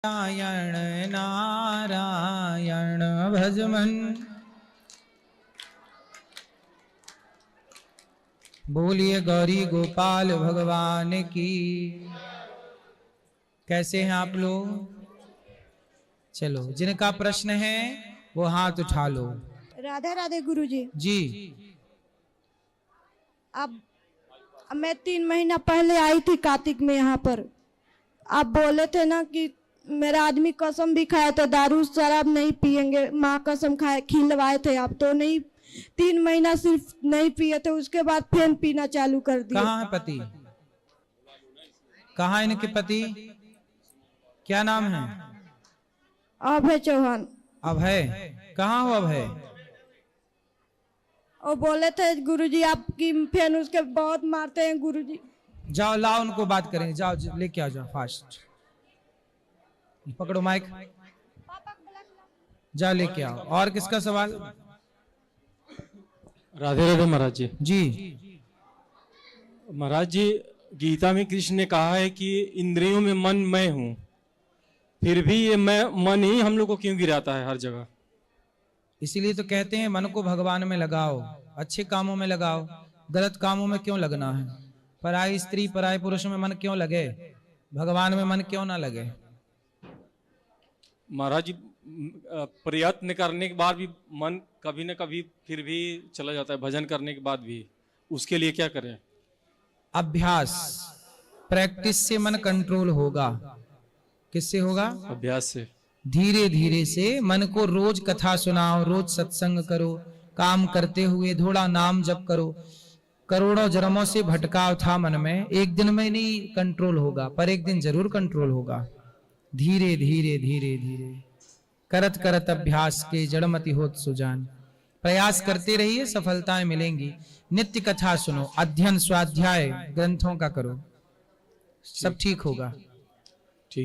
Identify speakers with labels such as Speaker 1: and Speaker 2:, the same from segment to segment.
Speaker 1: नारायण नारायण भजमन। बोलिए गौरी गोपाल भगवान की। कैसे हैं आप लोग? चलो, जिनका प्रश्न है वो हाथ उठा लो।
Speaker 2: राधे राधे गुरुजी।
Speaker 1: जी,
Speaker 2: अब मैं 3 महीना पहले आई थी कार्तिक में यहाँ पर। आप बोले थे ना कि मेरा आदमी कसम भी खाया था दारू शराब नहीं पिएंगे, माँ कसम खाए खिलवाए थे आप, तो नहीं 3 महीना सिर्फ नहीं पिए थे, उसके बाद फिर पीना चालू कर दिया।
Speaker 1: कहाँ है पति? कहाँ इनके पति? क्या नाम है?
Speaker 2: अभय चौहान।
Speaker 1: अभय? कहाँ हो अभय?
Speaker 2: और बोले थे गुरुजी आपकी, फिर उसके बहुत मारते हैं गुरुजी।
Speaker 1: जाओ लाओ, उनको बात करेंगे। जाओ लेके आ जाओ, फास्ट पकड़ो माइक, जाओ लेके आओ। और किसका सवाल?
Speaker 3: राधे राधे महाराज जी।
Speaker 1: जी
Speaker 3: महाराज जी, गीता में कृष्ण ने कहा है कि इंद्रियों में मन मैं हूं, फिर भी ये मैं मन ही हम लोग को क्यों गिराता है हर जगह?
Speaker 1: इसीलिए तो कहते हैं मन को भगवान में लगाओ, अच्छे कामों में लगाओ, गलत कामों में क्यों लगना है? पराई स्त्री पराई पुरुष में मन क्यों लगे, भगवान में मन क्यों ना लगे?
Speaker 3: महाराज जी, प्रयत्न करने के बाद भी मन कभी न कभी फिर भी चला जाता है, भजन करने के बाद भी। उसके लिए क्या करें?
Speaker 1: अभ्यास, प्रैक्टिस से मन कंट्रोल होगा। किससे होगा?
Speaker 3: अभ्यास से।
Speaker 1: धीरे धीरे से मन को रोज कथा सुनाओ, रोज सत्संग करो, काम करते हुए थोड़ा नाम जप करो। करोड़ों जन्मों से भटकाव था मन में, एक दिन में नहीं कंट्रोल होगा, पर एक दिन जरूर कंट्रोल होगा। धीरे धीरे धीरे धीरे करत करत अभ्यास के जड़मति होत सुजान। प्रयास करते रहिए, सफलताएं मिलेंगी। नित्य कथा सुनो, अध्ययन स्वाध्याय ग्रंथों का करो, सब ठीक होगा।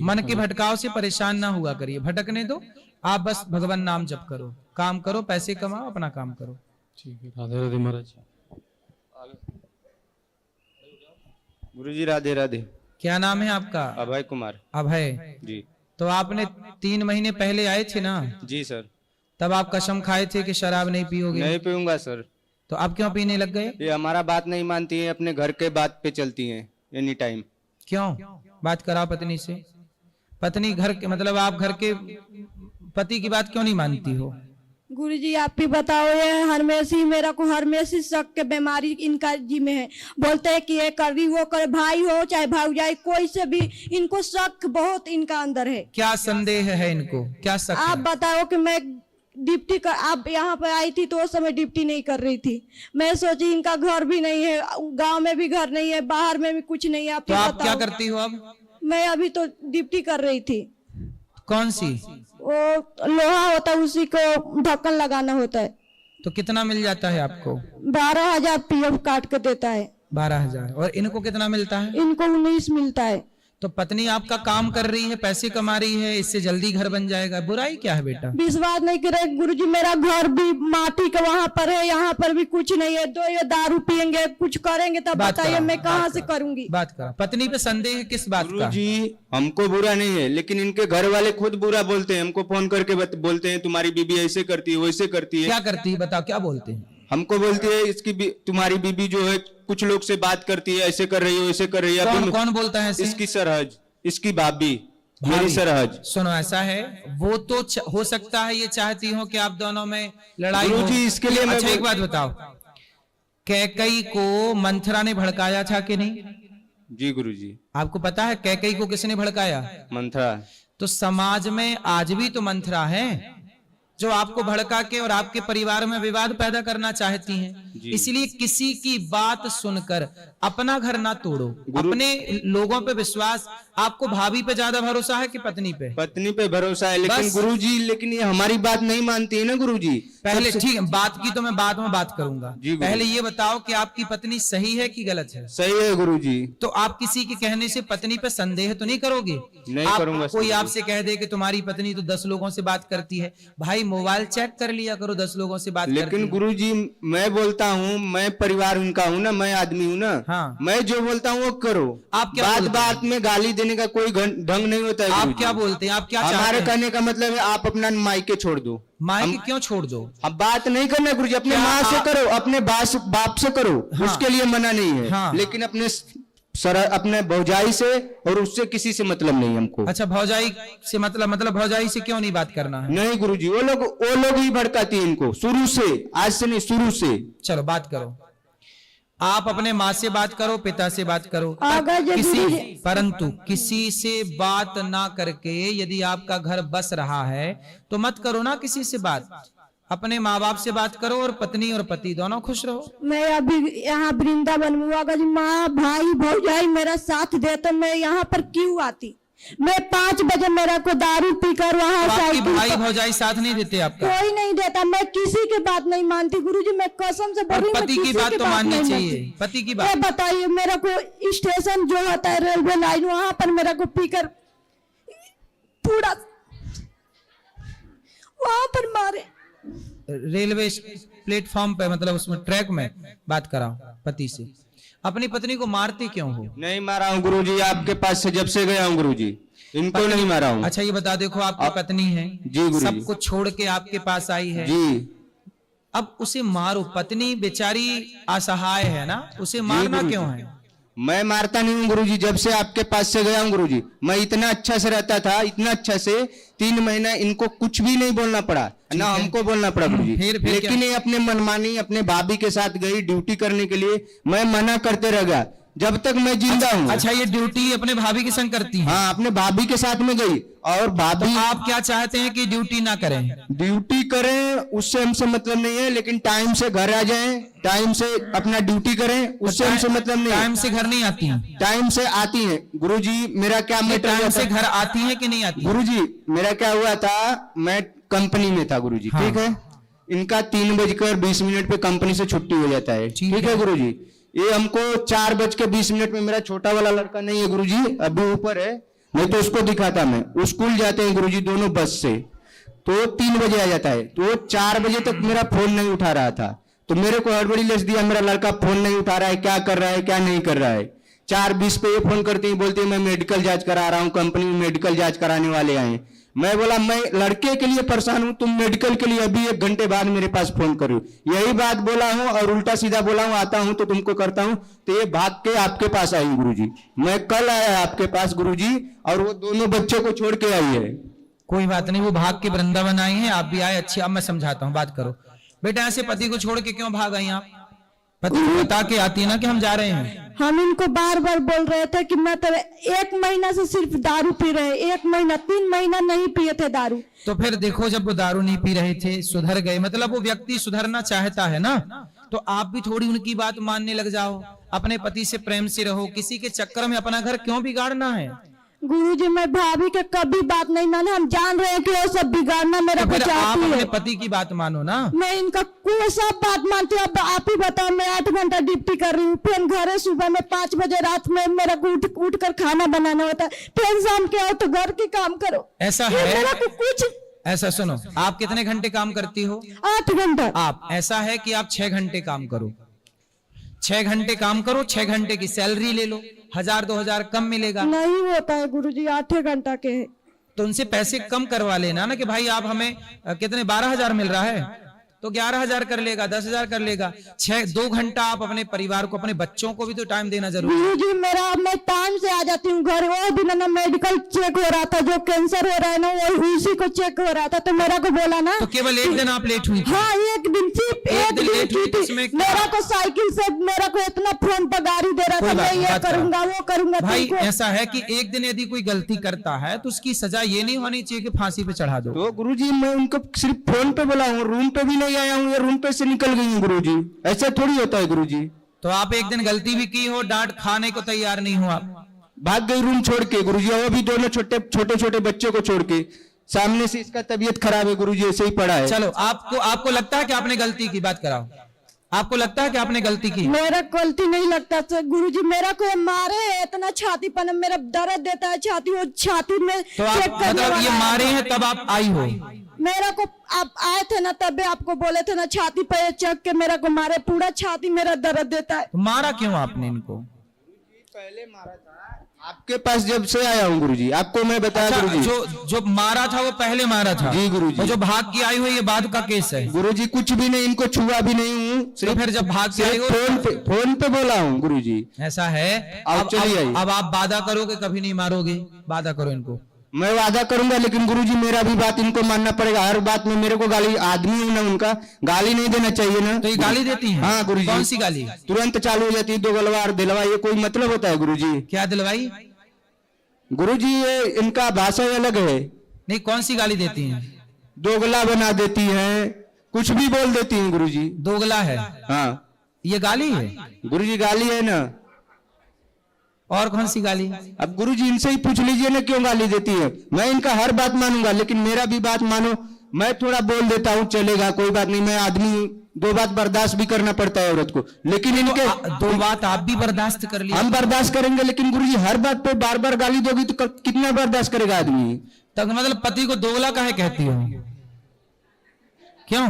Speaker 1: मन के भटकाव से परेशान ना हुआ करिए, भटकने दो, आप बस भगवान नाम जप करो, काम करो, पैसे कमाओ, अपना काम करो।
Speaker 3: ठीक है। राधे राधे महाराज जी।
Speaker 4: गुरुजी राधे राधे।
Speaker 1: क्या नाम है आपका?
Speaker 4: अभय कुमार।
Speaker 1: अभय
Speaker 4: जी।
Speaker 1: तो आपने 3 महीने पहले आए थे ना?
Speaker 4: जी सर।
Speaker 1: तब आप कसम खाए थे कि शराब नहीं पियोगे।
Speaker 4: नहीं पीऊंगा सर। तो
Speaker 1: अब क्यों पीने लग गए?
Speaker 4: ये हमारा बात नहीं मानती है, अपने घर के बात पे चलती हैं एनी टाइम।
Speaker 1: क्यों? बात कराओ पत्नी से। पत्नी घर के मतलब आप घर के पति की बात क्यों नहीं मानती हो?
Speaker 2: गुरुजी आप ही बताओ, ये हरमेशी मेरा को हरमेशी शक के बीमारी इनका जी में है। बोलते हैं कि ये कर रही वो कर, भाई हो चाहे भाई, कोई से भी इनको शक बहुत इनका अंदर है।
Speaker 1: क्या संदेह है इनको, क्या शक
Speaker 2: आप
Speaker 1: है?
Speaker 2: बताओ कि मैं डिप्टी कर, आप यहाँ पर आई थी तो उस समय डिप्टी नहीं कर रही थी। मैं सोची इनका घर भी नहीं है, गांव में भी घर नहीं है, बाहर में भी कुछ नहीं है। आप
Speaker 1: तो आप क्या करती हो अब?
Speaker 2: मैं अभी तो डिप्टी कर रही थी।
Speaker 1: कौन सी?
Speaker 2: वो लोहा होता है, उसी को ढक्कन लगाना होता है।
Speaker 1: तो कितना मिल जाता है आपको?
Speaker 2: 12,000 पीएफ काट के देता है।
Speaker 1: 12,000। और इनको कितना मिलता है?
Speaker 2: इनको 19 मिलता है।
Speaker 1: तो पत्नी आपका काम कर रही है, पैसे कमा रही है, इससे जल्दी घर बन जाएगा, बुराई क्या है बेटा?
Speaker 2: विश्वास नहीं करे गुरुजी, मेरा घर भी माटी का वहाँ पर है, यहाँ पर भी कुछ नहीं है। तो ये दारू पियेंगे कुछ करेंगे तब बताइए मैं कहाँ से करूंगी?
Speaker 1: बात करा। पत्नी पे संदेह है किस बात का?
Speaker 4: गुरुजी हमको बुरा नहीं है, लेकिन इनके घर वाले खुद बुरा बोलते हैं। हमको फोन करके बोलते हैं तुम्हारी बीबी ऐसे करती है वैसे करती है।
Speaker 1: क्या करती है बताओ, क्या बोलते हैं?
Speaker 4: हमको बोलती है इसकी तुम्हारी बीबी जो है कुछ लोग से बात करती है, ऐसे कर रही है वैसे कर रही है।
Speaker 1: कौन कौन बोलता है ऐसे?
Speaker 4: इसकी सरहज, इसकी भाभी, मेरी सरहज।
Speaker 1: सुनो ऐसा है, वो तो हो सकता है ये चाहती हो कि आप दोनों में लड़ाई हो।
Speaker 4: गुरुजी इसके लिए
Speaker 1: अच्छा एक बात बताओ, कैकई को मंथरा ने भड़काया था कि नहीं?
Speaker 4: जी गुरुजी।
Speaker 1: आपको पता है कैकई को किसने भड़काया?
Speaker 4: मंथरा।
Speaker 1: तो समाज में आज भी तो मंथरा है जो आपको भड़का के और आपके परिवार में विवाद पैदा करना चाहती हैं। इसलिए किसी की बात सुनकर अपना घर ना तोड़ो, अपने लोगों पे विश्वास। आपको भाभी पे ज्यादा भरोसा है कि पत्नी पे?
Speaker 4: पत्नी पे भरोसा है, लेकिन गुरुजी लेकिन ये हमारी बात नहीं मानती है ना गुरुजी।
Speaker 1: पहले ठीक है, बात की तो मैं बाद में बात करूंगा।
Speaker 4: जी
Speaker 1: पहले ये बताओ कि आपकी पत्नी सही है कि गलत है?
Speaker 4: सही है गुरुजी।
Speaker 1: तो आप किसी के कहने से पत्नी पे संदेह तो नहीं करोगे?
Speaker 4: नहीं करूंगा।
Speaker 1: कोई आपसे कह दे कि तुम्हारी पत्नी तो 10 लोगों से बात करती है, भाई मोबाइल चेक कर लिया करो, 10 लोगों से बात।
Speaker 4: लेकिन गुरुजी मैं बोलता हूँ, मैं परिवार उनका हूँ ना, मैं आदमी हूँ ना।
Speaker 1: हाँ।
Speaker 4: मैं जो बोलता हूँ वो करो।
Speaker 1: आप क्या
Speaker 4: बात में गाली देने का कोई ढंग नहीं होता है
Speaker 1: आप
Speaker 4: गुरुजी।
Speaker 1: क्या बोलते हैं, आप क्या चाहते
Speaker 4: हमारे
Speaker 1: हैं?
Speaker 4: कहने का मतलब है आप अपना मायके छोड़ दो।
Speaker 1: मायके क्यों छोड़ दो?
Speaker 4: अब बात नहीं करना गुरुजी, अपने
Speaker 1: क्या
Speaker 4: माँ से
Speaker 1: आप-
Speaker 4: करो, अपने बाप से करो,
Speaker 1: हाँ।
Speaker 4: उसके लिए मना नहीं है।
Speaker 1: हाँ।
Speaker 4: लेकिन अपने भौजाई से और उससे किसी से मतलब नहीं हमको।
Speaker 1: अच्छा, भौजाई से मतलब भौजाई से क्यों नहीं बात करना है?
Speaker 4: नहीं गुरुजी, वो लोग ही भड़काती है इनको शुरू से, आज से नहीं, शुरू से।
Speaker 1: चलो बात करो, आप अपने माँ से बात करो, पिता से बात करो,
Speaker 2: अगर यदि
Speaker 1: परंतु किसी से बात ना करके यदि आपका घर बस रहा है तो मत करो ना किसी से बात। अपने माँ बाप से बात करो और पत्नी और पति दोनों खुश रहो।
Speaker 2: मैं अभी यहाँ वृंदावन में हूँ, अगर माँ भाई भौजाई मेरा साथ दे तो मैं यहाँ पर क्यों आती? मैं 5 बजे मेरा को दारू पीकर वहाँ
Speaker 1: तो आपकी
Speaker 2: साइकिल
Speaker 1: भाई
Speaker 2: पर-
Speaker 1: भौजाई साथ नहीं देते आपका?
Speaker 2: कोई नहीं देता, मैं किसी की बात नहीं मानती गुरुजी, मैं कसम से बोल
Speaker 1: और
Speaker 2: रही हूँ, मैं
Speaker 1: पति की
Speaker 2: किसी
Speaker 1: बात तो माननी
Speaker 2: नहीं
Speaker 1: चाहिए,
Speaker 2: मानती।
Speaker 1: पति की
Speaker 2: ये
Speaker 1: बात।
Speaker 2: बताइए, मेरा को स्टेशन जो होता है रेलवे लाइन, वहां पर मेरा को पीकर पूरा वहां पर मारे।
Speaker 1: रेलवे प्लेटफॉर्म पे मतलब उसमें ट्रैक में बात कराओ पति से। अपनी पत्नी को मारते क्यों हो?
Speaker 4: नहीं मारा हूँ गुरुजी, आपके पास से जब से गया हूँ गुरुजी, इनको नहीं मारा हूँ।
Speaker 1: अच्छा ये बता, देखो आपकी पत्नी है,
Speaker 4: जी गुरुजी।
Speaker 1: सब कुछ छोड़ के आपके पास आई है,
Speaker 4: जी
Speaker 1: अब उसे मारो। पत्नी बेचारी असहाय है ना, उसे मारना
Speaker 4: गुरुजी।
Speaker 1: क्यों है?
Speaker 4: मैं मारता नहीं हूँ गुरुजी, जब से आपके पास से गया हूँ गुरुजी, मैं इतना अच्छा से रहता था, इतना अच्छा से 3 महीना इनको कुछ भी नहीं बोलना पड़ा, ना
Speaker 1: है।
Speaker 4: हमको बोलना पड़ा गुरुजी।
Speaker 1: फिर
Speaker 4: लेकिन
Speaker 1: क्या?
Speaker 4: ये अपने मनमानी अपने भाभी के साथ गई ड्यूटी करने के लिए, मैं मना करते रह गया जब तक मैं जिंदा हूँ।
Speaker 1: अच्छा ये ड्यूटी अपने भाभी के संग करती है?
Speaker 4: हाँ, अपने भाभी के साथ में गई और भाभी
Speaker 1: आप क्या चाहते हैं कि ड्यूटी ना करें?
Speaker 4: ड्यूटी करें उससे हमसे मतलब नहीं है, लेकिन टाइम से घर आ जाएं, टाइम से अपना ड्यूटी करें, उससे हमसे मतलब नहीं
Speaker 1: टाइम
Speaker 4: है।
Speaker 1: से घर नहीं आती हैं?
Speaker 4: टाइम से आती हैं गुरुजी। मेरा क्या मैटर
Speaker 1: टाइम
Speaker 4: हुआ
Speaker 1: से
Speaker 4: था
Speaker 1: घर आती हैं कि नहीं आती?
Speaker 4: गुरुजी, मेरा क्या हुआ था, मैं कंपनी में था गुरुजी,
Speaker 1: हाँ।
Speaker 4: ठीक है। इनका 3:20 पे कंपनी से छुट्टी हो जाता है,
Speaker 1: ठीक
Speaker 4: ठीक
Speaker 1: है
Speaker 4: है गुरुजी। ये हमको 4:20 में, मेरा छोटा वाला लड़का नहीं है गुरुजी, अभी ऊपर है, नहीं तो उसको दिखाता मैं। वो स्कूल जाते हैं गुरुजी दोनों बस से, तो 3 बजे आ जाता है, तो 4 बजे तक मेरा फोन नहीं उठा रहा था, तो मेरे को हड़बड़ी लेस दिया, मेरा लड़का फोन नहीं उठा रहा है, क्या कर रहा है क्या नहीं कर रहा है। 4:20 पे ये फोन करती है, बोलती है मैं मेडिकल जांच करा रहा हूँ, कंपनी में मेडिकल जांच कराने वाले आए। मैं बोला मैं लड़के के लिए परेशान हूं, तुम मेडिकल के लिए अभी 1 घंटे बाद मेरे पास फोन करो। यही बात बोला हूं और उल्टा सीधा बोला हूं, आता हूं तो तुमको करता हूं, तो ये भाग के आपके पास आई गुरुजी। मैं कल आया आपके पास गुरुजी, और वो दोनों बच्चों को छोड़ के आई है।
Speaker 1: कोई बात नहीं, वो भाग के वृंदावन आई हैं, आप भी आए, अच्छी। अब मैं समझाता हूँ, बात करो बेटा। ऐसे पति को छोड़ के क्यों भाग आई आप? पति को बता के आती है ना कि हम जा रहे हैं।
Speaker 2: हम इनको बार बार बोल रहे थे कि मैं तो 1 महीना से सिर्फ दारू पी रहे, 1 महीना 3 महीना नहीं पिए थे दारू।
Speaker 1: तो फिर देखो, जब वो दारू नहीं पी रहे थे, सुधर गए, मतलब वो व्यक्ति सुधरना चाहता है ना, तो आप भी थोड़ी उनकी बात मानने लग जाओ, अपने पति से प्रेम से रहो। किसी के चक्कर में अपना घर क्यों बिगाड़ना है?
Speaker 2: गुरुजी, मैं भाभी के कभी बात नहीं माने, हम जान रहे हैं कि वो सब बिगाड़ना मेरा
Speaker 1: तो
Speaker 2: को
Speaker 1: फिर आप
Speaker 2: चाहती
Speaker 1: अपने
Speaker 2: है।
Speaker 1: पति की बात मानो ना।
Speaker 2: मैं इनका कोई सब बात मानती हूँ। अब आप ही बताओ, मैं 8 घंटा ड्यूटी कर रही हूँ, फिर घर सुबह में 5 बजे रात में मेरा को उठ कर खाना बनाना होता है, फिर शाम के आओ तो घर के काम करो।
Speaker 1: ऐसा
Speaker 2: ये
Speaker 1: है?
Speaker 2: मेरा को कुछ
Speaker 1: ऐसा सुनो, आप कितने घंटे काम करती हो?
Speaker 2: 8 घंटा।
Speaker 1: आप ऐसा है कि आप 6 घंटे काम करो, 6 घंटे काम करो, 6 घंटे की सैलरी ले लो, 1000-2000 कम मिलेगा।
Speaker 2: नहीं होता है गुरुजी, 8 घंटा के है।
Speaker 1: तो उनसे पैसे कम करवा लेना ना, कि भाई आप हमें कितने 12,000 मिल रहा है तो 11,000 कर लेगा, 10,000 कर लेगा। 2 घंटा आप अपने परिवार को, अपने बच्चों को भी तो टाइम देना जरूरी है।
Speaker 2: गुरुजी, मैं टाइम से आ जाती हूँ घर, वो दिन ना मेडिकल चेक हो रहा था, जो कैंसर हो रहा है ना वो उसी को चेक हो रहा था, तो मेरा को बोला ना।
Speaker 1: तो केवल 1 दिन आप लेट हुई थी?
Speaker 2: हाँ, 1 दिन, सिर्फ 1 दिन
Speaker 1: लेट हुई
Speaker 2: की
Speaker 1: तो
Speaker 2: थी।
Speaker 1: उसमें क्या?
Speaker 2: मेरा को साइकिल से मेरा को इतना फोन पर गाड़ी दे रहा
Speaker 1: कोई
Speaker 2: था,
Speaker 1: बात
Speaker 2: मैं
Speaker 1: नहीं,
Speaker 2: ये
Speaker 1: बात करो।
Speaker 2: करूंगा वो करूंगा।
Speaker 1: भाई
Speaker 2: तुमको
Speaker 1: ऐसा है कि 1 दिन यदि कोई गलती करता है तो उसकी सजा ये नहीं होनी चाहिए कि फांसी पे चढ़ा दो।
Speaker 4: तो गुरुजी, मैं उनको सिर्फ फोन पे बोला हूँ, रूम पे भी नहीं आया हूँ, या रूम पे से निकल गई हूँ गुरुजी। ऐसा थोड़ी होता है गुरुजी।
Speaker 1: तो आप 1 दिन गलती भी की हो, डांट खाने को तैयार नहीं हो आप?
Speaker 4: भाग गई रूम छोड़ के गुरुजी, वो भी दोनों छोटे बच्चों को छोड़ के। सामने से इसका तबीयत खराब है गुरुजी, ऐसे ही पड़ा है।
Speaker 1: चलो, आपको लगता है कि आपने गलती की? बात कराओ, आपको लगता है कि आपने गलती की?
Speaker 2: मेरा गलती नहीं लगता गुरुजी, मेरा को मारे है, इतना छाती पन मेरा दर्द देता है छाती, वो छाती में
Speaker 1: तो आप
Speaker 2: चेक करने
Speaker 1: मतलब
Speaker 2: वाला
Speaker 1: ये
Speaker 2: है।
Speaker 1: मारे हैं तब आप आई हो?
Speaker 2: मेरा को आप आए थे ना, तब आपको बोले थे ना, छाती पे चेक के मेरा को मारे, पूरा छाती मेरा दर्द देता है।
Speaker 1: तो मारा क्यों आपने इनको?
Speaker 4: पहले मारा था, आपके पास जब से आया हूँ गुरुजी, आपको मैं बताया
Speaker 1: अच्छा,
Speaker 4: गुरुजी।
Speaker 1: जो मारा था वो पहले मारा था?
Speaker 4: जी गुरुजी।
Speaker 1: और जो भाग के आई हुई ये बाद का केस है?
Speaker 4: गुरुजी कुछ भी नहीं, इनको छुआ भी नहीं हूँ,
Speaker 1: तो फिर जब भाग के आई हो
Speaker 4: फोन पे बोला हूँ गुरुजी।
Speaker 1: ऐसा है?
Speaker 4: अब चलिए आइए।
Speaker 1: अब आप वादा करो कि कभी नहीं मारोगे, वादा करो इनको।
Speaker 4: मैं वादा करूंगा, लेकिन गुरुजी मेरा भी बात इनको मानना पड़ेगा। हर बात में मेरे को गाली, आदमी हूं ना उनका, गाली नहीं देना चाहिए ना।
Speaker 1: तो ये गाली देती हैं?
Speaker 4: हाँ गुरुजी।
Speaker 1: कौन सी गाली?
Speaker 4: तुरंत चालू हो जाती है, दो गलवार दिलवा, ये कोई मतलब होता है गुरुजी?
Speaker 1: क्या दिलवाई?
Speaker 4: गुरुजी ये इनका भाषा ही अलग है।
Speaker 1: नहीं, कौन सी गाली देती हैं?
Speaker 4: दोगला बना देती है, कुछ भी बोल देती है गुरुजी।
Speaker 1: दोगला है?
Speaker 4: हाँ
Speaker 1: ये गाली है
Speaker 4: गुरुजी, गाली है ना।
Speaker 1: और कौन सी गाली?
Speaker 4: अब गुरुजी इनसे ही पूछ लीजिए ना क्यों गाली देती है। मैं इनका हर बात मानूंगा, लेकिन मेरा भी बात मानो। मैं थोड़ा बोल देता हूँ, चलेगा, कोई बात नहीं, मैं आदमी हूँ, दो बात बर्दाश्त भी करना पड़ता है औरत को। लेकिन इनके
Speaker 1: दो बात आप भी बर्दाश्त कर लिया?
Speaker 4: हम बर्दाश्त करेंगे, लेकिन गुरुजी हर बात पे बार बार गाली दोगी तो कितना बर्दाश्त करेगा आदमी?
Speaker 1: तब मतलब पति को दोगला काहे कहती हो? क्यों?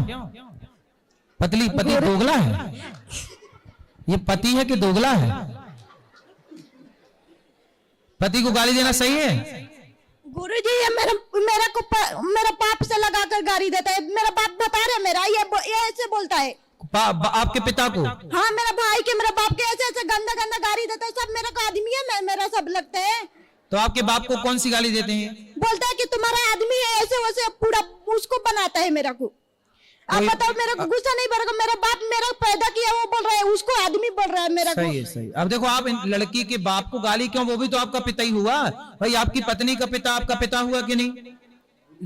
Speaker 1: पति दोगला है? ये पति है कि दोगला है? पति को गाली देना सही है?
Speaker 2: गुरुजी ये मेरा बाप से लगाकर गाली देता है। मेरा बाप बता रहे मेरा ये ऐसे बोलता है।
Speaker 1: आपके पिता को?
Speaker 2: हाँ, मेरा भाई के, मेरा बाप के ऐसे ऐसे गंदा गंदा गाली देता है। सब मेरा को आदमी है, मेरा सब लगता है।
Speaker 1: तो आपके बाप को कौन सी गाली देते हैं?
Speaker 2: बोलता है कि तुम्हारा आदमी है, ऐसे वैसे पूरा उसको बनाता है मेरा को। अब बताओ, मेरा को गुस्सा नहीं बढ़ेगा? मेरा बाप मेरा पैदा किया वो बोल रहा है, उसको आदमी बोल रहा है मेरा को।
Speaker 1: सही है, सही। अब देखो, आप इन लड़की के बाप को गाली क्यों? वो भी तो आपका पिता ही हुआ भाई। आपकी पत्नी का पिता आपका पिता हुआ कि नहीं?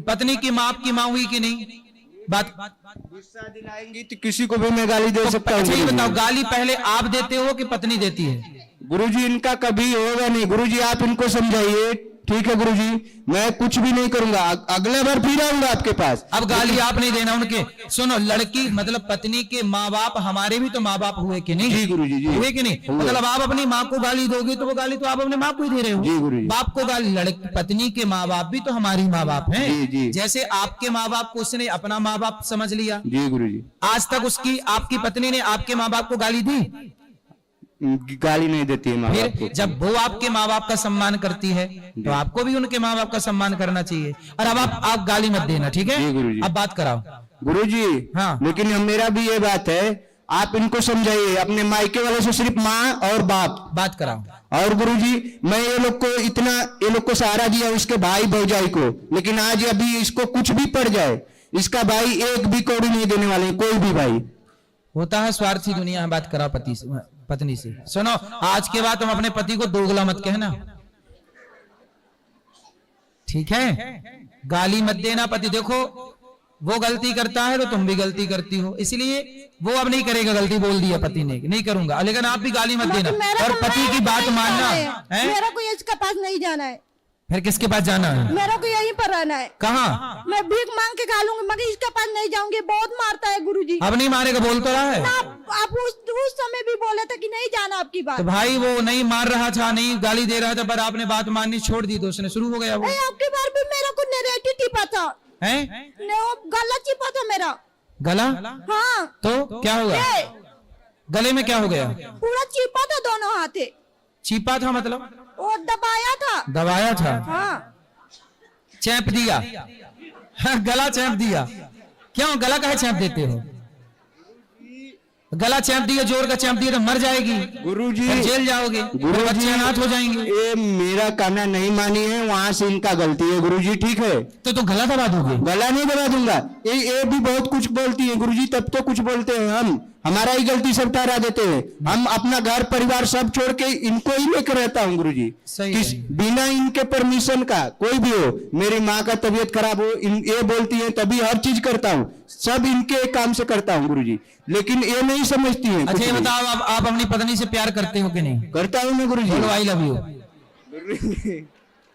Speaker 1: पत्नी की माँ आपकी माँ हुई कि नहीं? बात
Speaker 4: गुस्सा दिलाएंगी तो किसी को भी मैं गाली दे सकता हूँ।
Speaker 1: अच्छा, ये बताओ, गाली पहले आप देते हो कि पत्नी देती है?
Speaker 4: गुरुजी इनका कभी होगा नहीं। गुरुजी आप इनको समझाइए, ठीक है गुरुजी, मैं कुछ भी नहीं करूंगा, अगले बार फिर आऊंगा आपके पास।
Speaker 1: अब गाली आप नहीं देना उनके। सुनो, लड़की मतलब पत्नी के माँ बाप हमारे भी तो माँ बाप हुए कि नहीं?
Speaker 4: जी गुरुजी, जी
Speaker 1: हुए कि नहीं? मतलब आप अपनी माँ को गाली दोगे तो वो गाली तो आप अपने माँ को ही दे रहे हो।
Speaker 4: जी गुरुजी।
Speaker 1: बाप को गाली, लड़की पत्नी के माँ बाप भी तो हमारी माँ बाप हैं।
Speaker 4: जी, जी।
Speaker 1: जैसे आपके माँ बाप को उसने अपना माँ बाप समझ लिया।
Speaker 4: जी गुरुजी।
Speaker 1: आज तक उसकी आपकी पत्नी ने आपके माँ बाप को गाली दी?
Speaker 4: गाली नहीं देती है माँ बाप
Speaker 1: फिर
Speaker 4: को।
Speaker 1: जब वो आपके माँ बाप का सम्मान करती है तो आपको भी उनके माँ बाप का सम्मान करना चाहिए। और अब आप गाली मत देना, ठीक है?
Speaker 4: जी गुरुजी।
Speaker 1: अब बात कराओ।
Speaker 4: गुरुजी
Speaker 1: हाँ।
Speaker 4: लेकिन मेरा भी ये बात है, आप इनको समझाइए, अपने मायके वाले से सिर्फ माँ और बाप।
Speaker 1: बात कराओ।
Speaker 4: और गुरुजी मैं ये लोग को सहारा दिया, उसके भाई भौजाई को, लेकिन आज अभी इसको कुछ भी पड़ जाए, इसका भाई एक भी कौड़ी नहीं देने वाले, कोई भी भाई।
Speaker 1: होता है स्वार्थी दुनिया है। बात कराओ पत्नी से। सुनो, आज के बाद तुम अपने पति को दोगला मत कहना, ठीक है? गाली मत देना। पति देखो, वो गलती करता है तो तुम भी गलती करती हो, इसलिए वो अब नहीं करेगा। गलती बोल दिया पति ने, नहीं करूंगा, लेकिन आप भी गाली मत देना और पति की बात मानना है।
Speaker 2: मेरा को इसके पास नहीं जाना है।
Speaker 1: फिर किसके पास जाना है?
Speaker 2: मेरा को यहीं पर रहना है।
Speaker 1: कहाँ?
Speaker 2: मैं भीख मांग के खा लूंगी, मगर इसके पास नहीं जाऊंगी। बहुत मारता है गुरुजी।
Speaker 1: अब नहीं मारेगा, बोल तो रहा है।
Speaker 2: आप उस समय भी बोले थे कि नहीं जाना आपकी बात।
Speaker 1: तो भाई वो नहीं मार रहा था, नहीं गाली दे रहा था, पर आपने बात माननी छोड़ दी तो उसने शुरू हो गया। वो
Speaker 2: आपकी बार भी मेरा को नेरेटिव टिपा था, गला चिपा था मेरा।
Speaker 1: गला?
Speaker 2: हाँ।
Speaker 1: तो क्या होगा? गले में क्या हो गया?
Speaker 2: पूरा चिपा था दोनों हाथे।
Speaker 1: चीपा था मतलब?
Speaker 2: वो दबाया था।
Speaker 1: दबाया था?
Speaker 2: हाँ।
Speaker 1: चैंप दिया? हाँ, गला चैंप दिया। क्यों गला काहे चैंप देते हो? गला चैंप दिया, जोर का चैंप दिया तो मर जाएगी
Speaker 4: गुरुजी,
Speaker 1: जेल जाओगे, बच्चे अनाथ हो जाएंगे।
Speaker 4: ये मेरा कहना नहीं मानी है, वहाँ से इनका गलती है गुरुजी, ठीक है?
Speaker 1: तो गला दबा दोगे?
Speaker 4: गला नहीं दबा दूंगा। ये भी बहुत कुछ बोलती है गुरुजी, तब तो कुछ बोलते हैं हम, हमारा ही गलती सब ठहरा देते हैं। हम अपना घर परिवार सब छोड़ के इनको ही लेकर रहता हूँ गुरुजी, बिना इनके परमिशन का। कोई भी हो, मेरी माँ का तबीयत खराब हो, ये बोलती है तभी हर चीज करता हूँ, सब इनके काम से करता हूँ गुरुजी, लेकिन ये नहीं समझती है।
Speaker 1: अच्छा ये बताओ, आप अपनी पत्नी से प्यार करते हो कि नहीं?
Speaker 4: करता हूँ मैं गुरुजी।
Speaker 1: बोलो आई लव यू।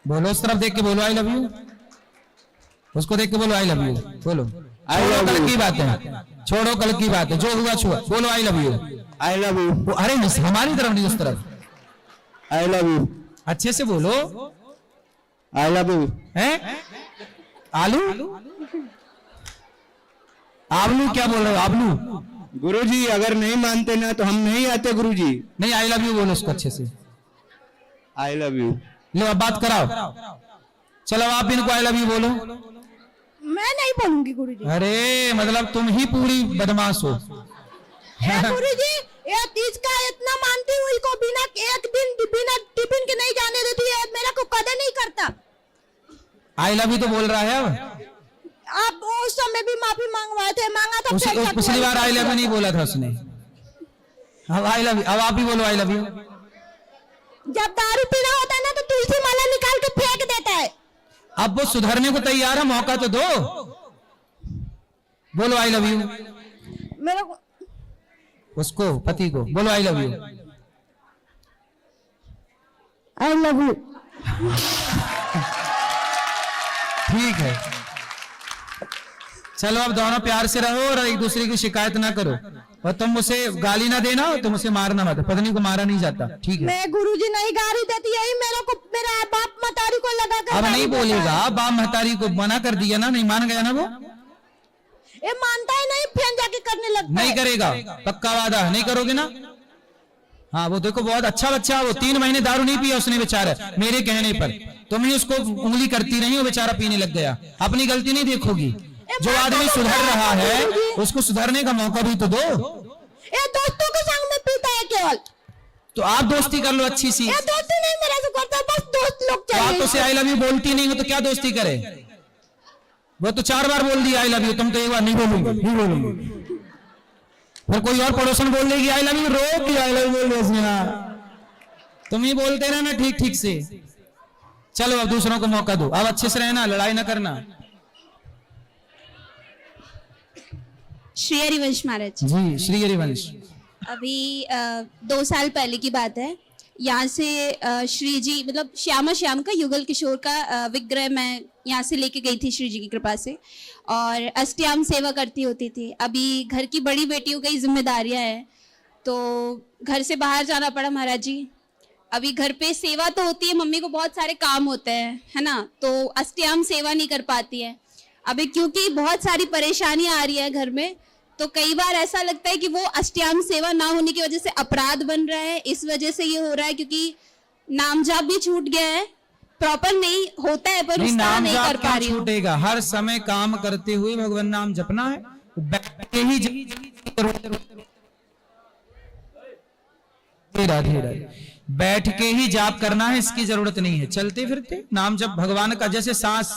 Speaker 1: बोलो, उस तरफ देख के बोलो आई लव यू, उसको देख के बोलो आई लव यू। बोलो, छोड़ो कल की बात है, छोड़ो कल की बात है, जो हुआ छुआ। बोलो I love you.
Speaker 4: I love you.
Speaker 1: अरे हमारी तरफ नहीं, उस तरफ।
Speaker 4: I love you.
Speaker 1: अच्छे से बोलो।
Speaker 4: I love you.
Speaker 1: हैं? आलू आलू क्या बोल रहे हो? आलू?
Speaker 4: गुरुजी अगर नहीं मानते ना तो हम नहीं आते गुरुजी।
Speaker 1: नहीं, आई लव यू बोलो उसको अच्छे से।
Speaker 4: I love you.
Speaker 1: लो अब बात कराओ, चलो आप इनको आई लव यू बोलो।
Speaker 2: मैं नहीं बोलूंगी गुरुजी।
Speaker 1: अरे मतलब तुम ही पूरी बदमाश हो।
Speaker 2: गुरुजी ये इसका इतना मानती हूँ, इसको बिना एक दिन बिना टिफिन के नहीं जाने देती है, मेरा को कदर नहीं करता।
Speaker 1: आई लव यू तो बोल रहा है अब।
Speaker 2: आप उस समय भी माफी मांगवाए थे, मांगा था फिर
Speaker 1: पिछली बार आई लव यू नहीं बोला था उसने, अब आई लव यू, अब आप ही बोलो आई लव यू।
Speaker 2: जब दारू पीना होता है ना तो तुलसी माला निकाल के फेंक देता है।
Speaker 1: अब वो सुधरने को तैयार है, मौका तो दो, बोलो आई लव यू।
Speaker 2: मेरे को
Speaker 1: उसको पति को बोलो I love you.
Speaker 2: I love you.
Speaker 1: ठीक है, चलो अब दोनों प्यार से रहो और एक दूसरे की शिकायत ना करो, और तुम उसे गाली ना देना, तुम उसे मारना मत, पत्नी को मारा नहीं जाता, ठीक है।
Speaker 2: मैं गुरुजी नहीं गाली देती, यही मेरे को मेरा बाप मतारी को लगा कर
Speaker 1: अब नहीं बोलेगा, बाप महतारी को मना कर दिया ना, नहीं मान गया ना वो,
Speaker 2: ये मानता है नहीं, फिर जाके करने लगता
Speaker 1: नहीं
Speaker 2: है।
Speaker 1: करेगा, पक्का वादा, नहीं करोगे ना। हाँ वो देखो बहुत अच्छा बच्चा, वो 3 महीने दारू नहीं पिया उसने बेचारा, मेरे कहने पर तुम ही उसको उंगली करती रही, वो बेचारा पीने लग गया। अपनी गलती नहीं देखोगी, जो आदमी सुधर रहा है उसको सुधरने का मौका भी तो दो।
Speaker 2: ये दोस्तों के संग में पीता है केवल,
Speaker 1: तो आप दोस्ती कर लो अच्छी सी।
Speaker 2: ये दोस्ती नहीं मेरे से करता, बस दोस्त लोग
Speaker 1: तो आप
Speaker 2: चाहिए।
Speaker 1: तो से आई लव यू बोलती नहीं हो तो क्या दोस्ती करे, वो तो 4 बार बोल दिया आई लव यू, तुम तो एक बार नहीं बोलूंगी। फिर कोई और पड़ोसन बोल देगी आई लव यू, रोक के आई लव यू बोल रहे उसने, हाँ तुम ही बोलते रहना ठीक ठीक से। चलो अब दूसरों को मौका दो, अब अच्छे से रहना, लड़ाई ना करना।
Speaker 5: श्री हरिवंश महाराज,
Speaker 1: जी श्री हरिवंश।
Speaker 5: अभी 2 साल पहले की बात है, यहाँ से श्री जी मतलब श्याम का युगल किशोर का विग्रह मैं यहाँ से लेके गई थी श्री जी की कृपा से, और अष्टयाम सेवा करती होती थी। अभी घर की बड़ी बेटियों की जिम्मेदारियाँ हैं तो घर से बाहर जाना पड़ा महाराज जी। अभी घर पे सेवा तो होती है, मम्मी को बहुत सारे काम होते हैं है ना, तो अष्टयाम सेवा नहीं कर पाती है। अभी क्योंकि बहुत सारी परेशानियां आ रही है घर में, तो कई बार ऐसा लगता है कि वो अष्टयाम सेवा ना होने की वजह से अपराध बन रहा है। इस वजह से ये हो रहा है क्योंकि नाम जाप भी छूट गया है, प्रॉपर नहीं होता है पर
Speaker 1: नहीं,
Speaker 5: उसका
Speaker 1: नाम
Speaker 5: नहीं
Speaker 1: जाप
Speaker 5: कर पा
Speaker 1: क्या
Speaker 5: रही हूँ।
Speaker 1: छूटेगा, हर समय काम करते हुए भगवान नाम जपना है, बैठ के ही राधे राधे, बैठ के ही जाप करना है, इसकी जरूरत नहीं है। चलते फिरते नाम जप भगवान का, जैसे सांस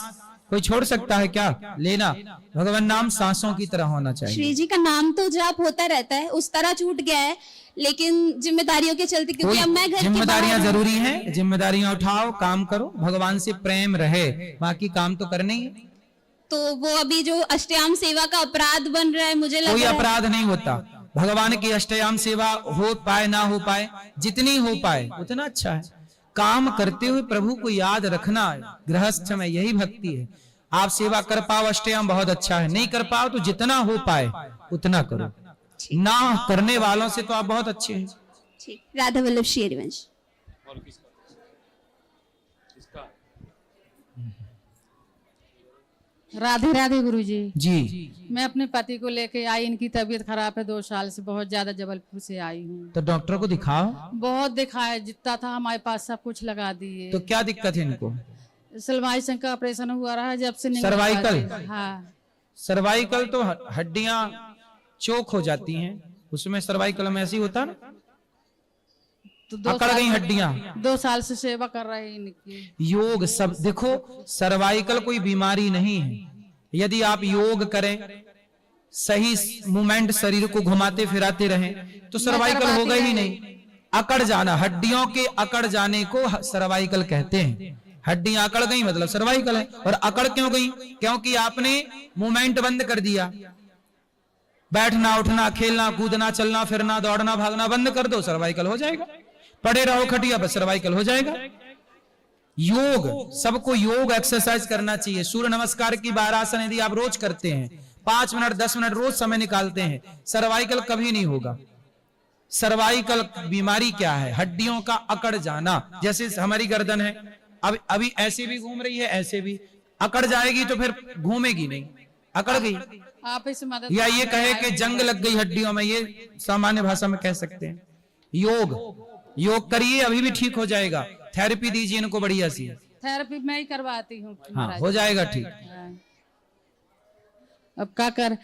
Speaker 1: कोई छोड़ सकता है क्या, लेना भगवान नाम सांसों की तरह होना चाहिए।
Speaker 5: श्री जी का नाम तो जाप होता रहता है, उस तरह छूट गया है, लेकिन जिम्मेदारियों के चलते क्योंकि अब मैं घर के
Speaker 1: जिम्मेदारियां
Speaker 5: बाहर हूँ।
Speaker 1: जरूरी हैं, जिम्मेदारियां उठाओ, काम करो, भगवान से प्रेम रहे, बाकी काम तो करने ही है।
Speaker 5: तो वो अभी जो अष्टयाम सेवा का अपराध बन रहा है, मुझे लग
Speaker 1: कोई
Speaker 5: रहा है
Speaker 1: अपराध नहीं होता, भगवान की अष्टयाम सेवा हो पाए ना हो पाए, जितनी हो पाए उतना अच्छा है। काम करते हुए प्रभु को याद रखना गृहस्थ में यही भक्ति है। आप सेवा कर पाओ अष्टयाम बहुत अच्छा है, नहीं कर पाओ तो जितना हो पाए उतना करो, ना करने वालों से तो आप बहुत अच्छे हैं।
Speaker 5: ठीक, राधा वल्लभ श्री हरिवंश।
Speaker 6: राधे राधे गुरुजी।
Speaker 1: जी
Speaker 6: मैं अपने पति को लेके आई, इनकी तबीयत खराब है 2 साल से, बहुत ज्यादा जबलपुर से आई हूँ।
Speaker 1: तो डॉक्टर को दिखाओ।
Speaker 6: बहुत दिखाया, जितना था हमारे पास सब कुछ लगा दिए।
Speaker 1: तो क्या दिक्कत है इनको?
Speaker 6: सलवाई संघ का ऑपरेशन हुआ रहा है जब से नहीं हो
Speaker 1: सर्वाइकल?
Speaker 6: पा रही। हाँ,
Speaker 1: सर्वाइकल तो हड्डियां चोक हो जाती हैं, उसमें सर्वाइकल में ऐसी होता ना,
Speaker 6: तो 2
Speaker 1: अकड़ गई हड्डियां।
Speaker 6: 2 साल से सेवा कर रहे हैं इनकी।
Speaker 1: योग सब देखो, सर्वाइकल कोई बीमारी नहीं है। यदि आप योग करें, सही मूवमेंट शरीर को घुमाते फिराते रहें तो सर्वाइकल होगा ही नहीं। अकड़ जाना, हड्डियों के अकड़ जाने को सर्वाइकल कहते हैं। हड्डियां अकड़ गई मतलब सर्वाइकल है। और अकड़ क्यों गई? क्योंकि आपने मूवमेंट बंद कर दिया। बैठना, उठना, खेलना, कूदना, चलना फिरना, दौड़ना, भागना बंद कर दो, सर्वाइकल हो जाएगा। पड़े रहो खटिया पर, सर्वाइकल हो जाएगा। योग, सबको योग एक्सरसाइज करना चाहिए। सूर्य नमस्कार की 12 आसन यदि आप रोज करते हैं, 5 मिनट 10 मिनट रोज समय निकालते हैं, सर्वाइकल कभी नहीं होगा। सर्वाइकल बीमारी क्या है? हड्डियों का अकड़ जाना। जैसे हमारी गर्दन है, अब अभी ऐसे भी घूम रही है, ऐसे भी अकड़ जाएगी तो फिर घूमेगी नहीं, अकड़ गई।
Speaker 6: आप इस मदद
Speaker 1: या ये कहे कि जंग लग गई हड्डियों में, ये सामान्य भाषा में कह सकते हैं। योग करिए, अभी भी ठीक हो जाएगा। थेरेपी दीजिए इनको बढ़िया सी।
Speaker 6: थेरेपी मैं ही करवाती हूँ
Speaker 1: हाँ
Speaker 6: महाराज।
Speaker 1: हो जाएगा ठीक।
Speaker 6: हाँ। अब क्या कर,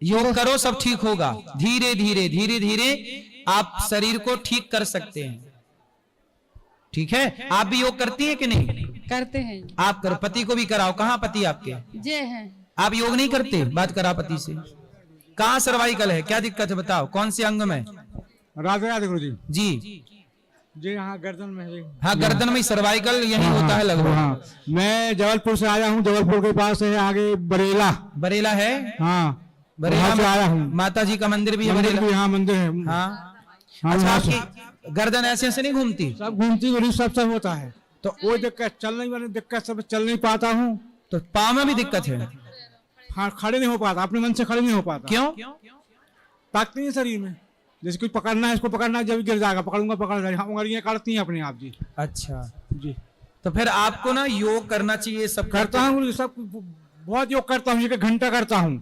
Speaker 1: योग करो सब ठीक होगा। धीरे धीरे धीरे धीरे आप शरीर को ठीक कर सकते हैं। ठीक है, आप भी योग करती हैं कि नहीं?
Speaker 6: करते हैं
Speaker 1: आप करो, पति को भी कराओ। कहाँ पति आपके?
Speaker 6: जे हैं।
Speaker 1: आप योग नहीं करते? बात करा पति से। कहाँ सर्वाइकल है, क्या दिक्कत है बताओ, कौन से अंग में?
Speaker 7: राधे राधे गुरु जी।
Speaker 1: जी
Speaker 7: जी हाँ, गर्दन में है।
Speaker 1: हाँ, गर्दन में सर्वाइकल यही होता है लगभग।
Speaker 7: हाँ, मैं जबलपुर से आया हूँ। जबलपुर के पास है आगे बरेला।
Speaker 1: बरेला है?
Speaker 7: हाँ,
Speaker 1: बरेला
Speaker 7: वहाँ से
Speaker 1: में
Speaker 7: आया हूँ।
Speaker 1: माता जी का मंदिर भी है
Speaker 7: मंदिर
Speaker 1: बरेला।
Speaker 7: भी, हाँ मंदिर है।
Speaker 1: हाँ
Speaker 7: हाँ,
Speaker 1: अच्छा,
Speaker 7: वहाँ से।
Speaker 1: आपकी गर्दन ऐसे ऐसे नहीं घूमती?
Speaker 7: सब घूमती गुरु, सब होता है। तो कोई दिक्कत, चलने वाली दिक्कत, सब चल नहीं पाता हूँ।
Speaker 1: तो पाँव में भी दिक्कत है?
Speaker 7: हाँ, खड़े नहीं हो पाता, अपने मन से खड़े नहीं हो पाता।
Speaker 1: क्यों?
Speaker 7: ताकत नहीं है शरीर में। जैसे कुछ पकड़ना है, इसको पकड़ना है, जब गिर जाएगा, पकड़ूंगा पकड़ जाएगा, उंगलियां काटती हैं अपने आप जी।
Speaker 1: अच्छा
Speaker 7: जी,
Speaker 1: तो फिर आपको ना योग करना चाहिए। सब
Speaker 7: करता हूँ, सब बहुत योग करता हूँ, 1 घंटा करता हूँ।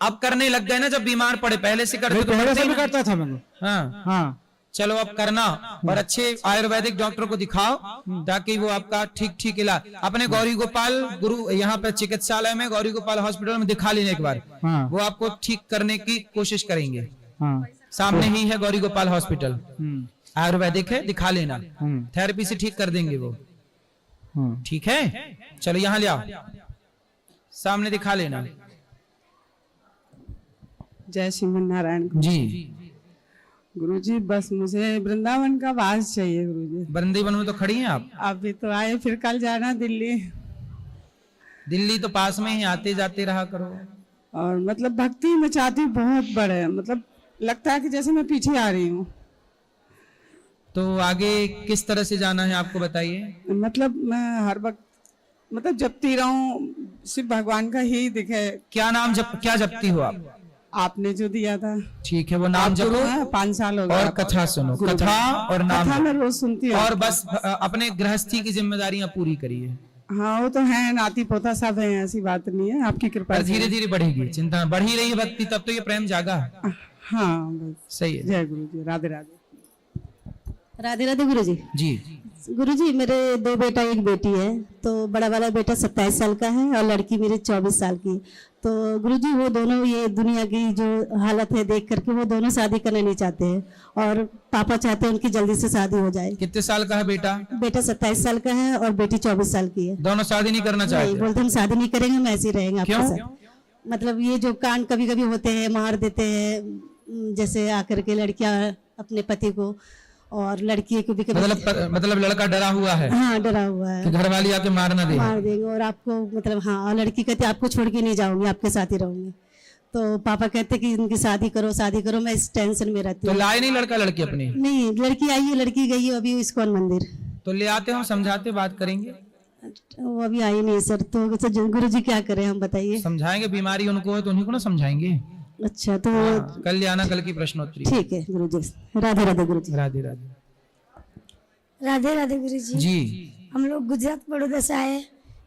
Speaker 1: अब करने लग गए ना, जब बीमार पड़े, पहले से करते
Speaker 7: नहीं,
Speaker 1: तो
Speaker 7: पहले
Speaker 1: करते
Speaker 7: से भी
Speaker 1: ना?
Speaker 7: करता था मैं।
Speaker 1: हाँ
Speaker 7: हाँ,
Speaker 1: चलो अब करना, और अच्छे आयुर्वेदिक डॉक्टर को दिखाओ ताकि वो आपका ठीक ठीक इलाज। अपने गौरी गोपाल गुरु यहाँ पे चिकित्सालय में, गौरी गोपाल हॉस्पिटल में दिखा लेने एक बार।
Speaker 7: हाँ।
Speaker 1: वो आपको ठीक करने की कोशिश करेंगे।
Speaker 7: हाँ,
Speaker 1: सामने ही है गौरी गोपाल हॉस्पिटल, आयुर्वेदिक है, दिखा लेना। थेरेपी से ठीक कर देंगे वो।
Speaker 7: हाँ।
Speaker 1: ठीक है, चलो यहाँ ले आओ, सामने दिखा लेना।
Speaker 8: जय श्रीमन नारायण।
Speaker 1: जी
Speaker 8: गुरुजी बस मुझे वृंदावन का वास चाहिए गुरुजी।
Speaker 1: वृंदावन में तो खड़ी हैं आप?
Speaker 8: अभी तो आए, फिर कल जाना दिल्ली।
Speaker 1: दिल्ली तो पास में ही, आते जाते रहा करो।
Speaker 8: और मतलब भक्ति में चाहती बहुत बड़े, मतलब लगता है कि जैसे मैं पीछे आ रही हूँ।
Speaker 1: तो आगे किस तरह से जाना है आपको बताइए।
Speaker 8: मतलब मैं हर वक्त मतलब जपती रहूं, सिर्फ भगवान का ही दिखे।
Speaker 1: क्या नाम क्या जपती हो आप?
Speaker 8: आपने जो दिया था।
Speaker 1: ठीक है, वो नाम जपो
Speaker 8: 5 साल हो गए।
Speaker 1: और कथा सुनो, कथा और नाम
Speaker 8: कथा मैं रोज सुनती हूँ।
Speaker 1: और बस अपने गृहस्थी की जिम्मेदारियां पूरी करिए।
Speaker 8: हाँ वो तो है, नाती पोता सब है, ऐसी बात नहीं है, आपकी कृपा
Speaker 1: पर
Speaker 8: से।
Speaker 1: धीरे धीरे बढ़ेगी, चिंता बढ़ ही रही है भक्ति, तब तो ये प्रेम जागा।
Speaker 8: हाँ बस।
Speaker 1: सही है।
Speaker 8: जय गुरु जी। राधे राधे।
Speaker 9: राधे राधे गुरुजी।
Speaker 1: जी
Speaker 9: गुरुजी मेरे 2 बेटा 1 बेटी है। तो बड़ा वाला बेटा 27 साल का है और लड़की मेरी 24 साल की। तो गुरुजी वो दोनों ये दुनिया की जो हालत है देख करके वो दोनों शादी करना नहीं चाहते हैं, और पापा चाहते हैं उनकी जल्दी से शादी हो जाए।
Speaker 1: कितने साल का है बेटा?
Speaker 9: बेटा 27 साल का है और बेटी 24 साल की है।
Speaker 1: दोनों शादी नहीं करना
Speaker 9: नहीं,
Speaker 1: चाहते?
Speaker 9: बोलते हम शादी नहीं करेंगे, हम ऐसे ही रहेंगे आपके
Speaker 1: क्यों?
Speaker 9: साथ। मतलब ये जो कांड कभी कभी होते हैं, मार देते हैं, जैसे आकर के लड़कियां अपने पति को, और लड़की को भी कभी
Speaker 1: मतलब लड़का डरा हुआ है?
Speaker 9: हाँ डरा हुआ है
Speaker 1: कि घर वाली आके मार ना दे।
Speaker 9: मार देंगे, और आपको मतलब हाँ, और लड़की कहती है आपको छोड़ के नहीं जाऊंगी, आपके साथ ही रहूंगी। तो पापा कहते कि इनकी शादी करो, मैं इस टेंशन में रहती
Speaker 1: तो
Speaker 9: हूँ।
Speaker 1: लाए नहीं लड़का लड़की अपनी?
Speaker 9: नहीं, लड़की आई है, लड़की गई है अभी इस्कॉन मंदिर।
Speaker 1: तो ले आते हम, समझाते, बात करेंगे।
Speaker 9: वो अभी आई नहीं सर। तो गुरु जी क्या करें हम बताइए।
Speaker 1: समझाएंगे, बीमारी उनको है तो उन्हीं को ना समझाएंगे।
Speaker 9: अच्छा तो
Speaker 1: कल ले आना, कल की प्रश्नोत्तरी।
Speaker 9: ठीक है गुरु जी। राधे राधे गुरु जी।
Speaker 1: राधे राधे।
Speaker 10: राधे राधे गुरु जी।
Speaker 1: जी
Speaker 10: हम लोग गुजरात बड़ौदा से आए,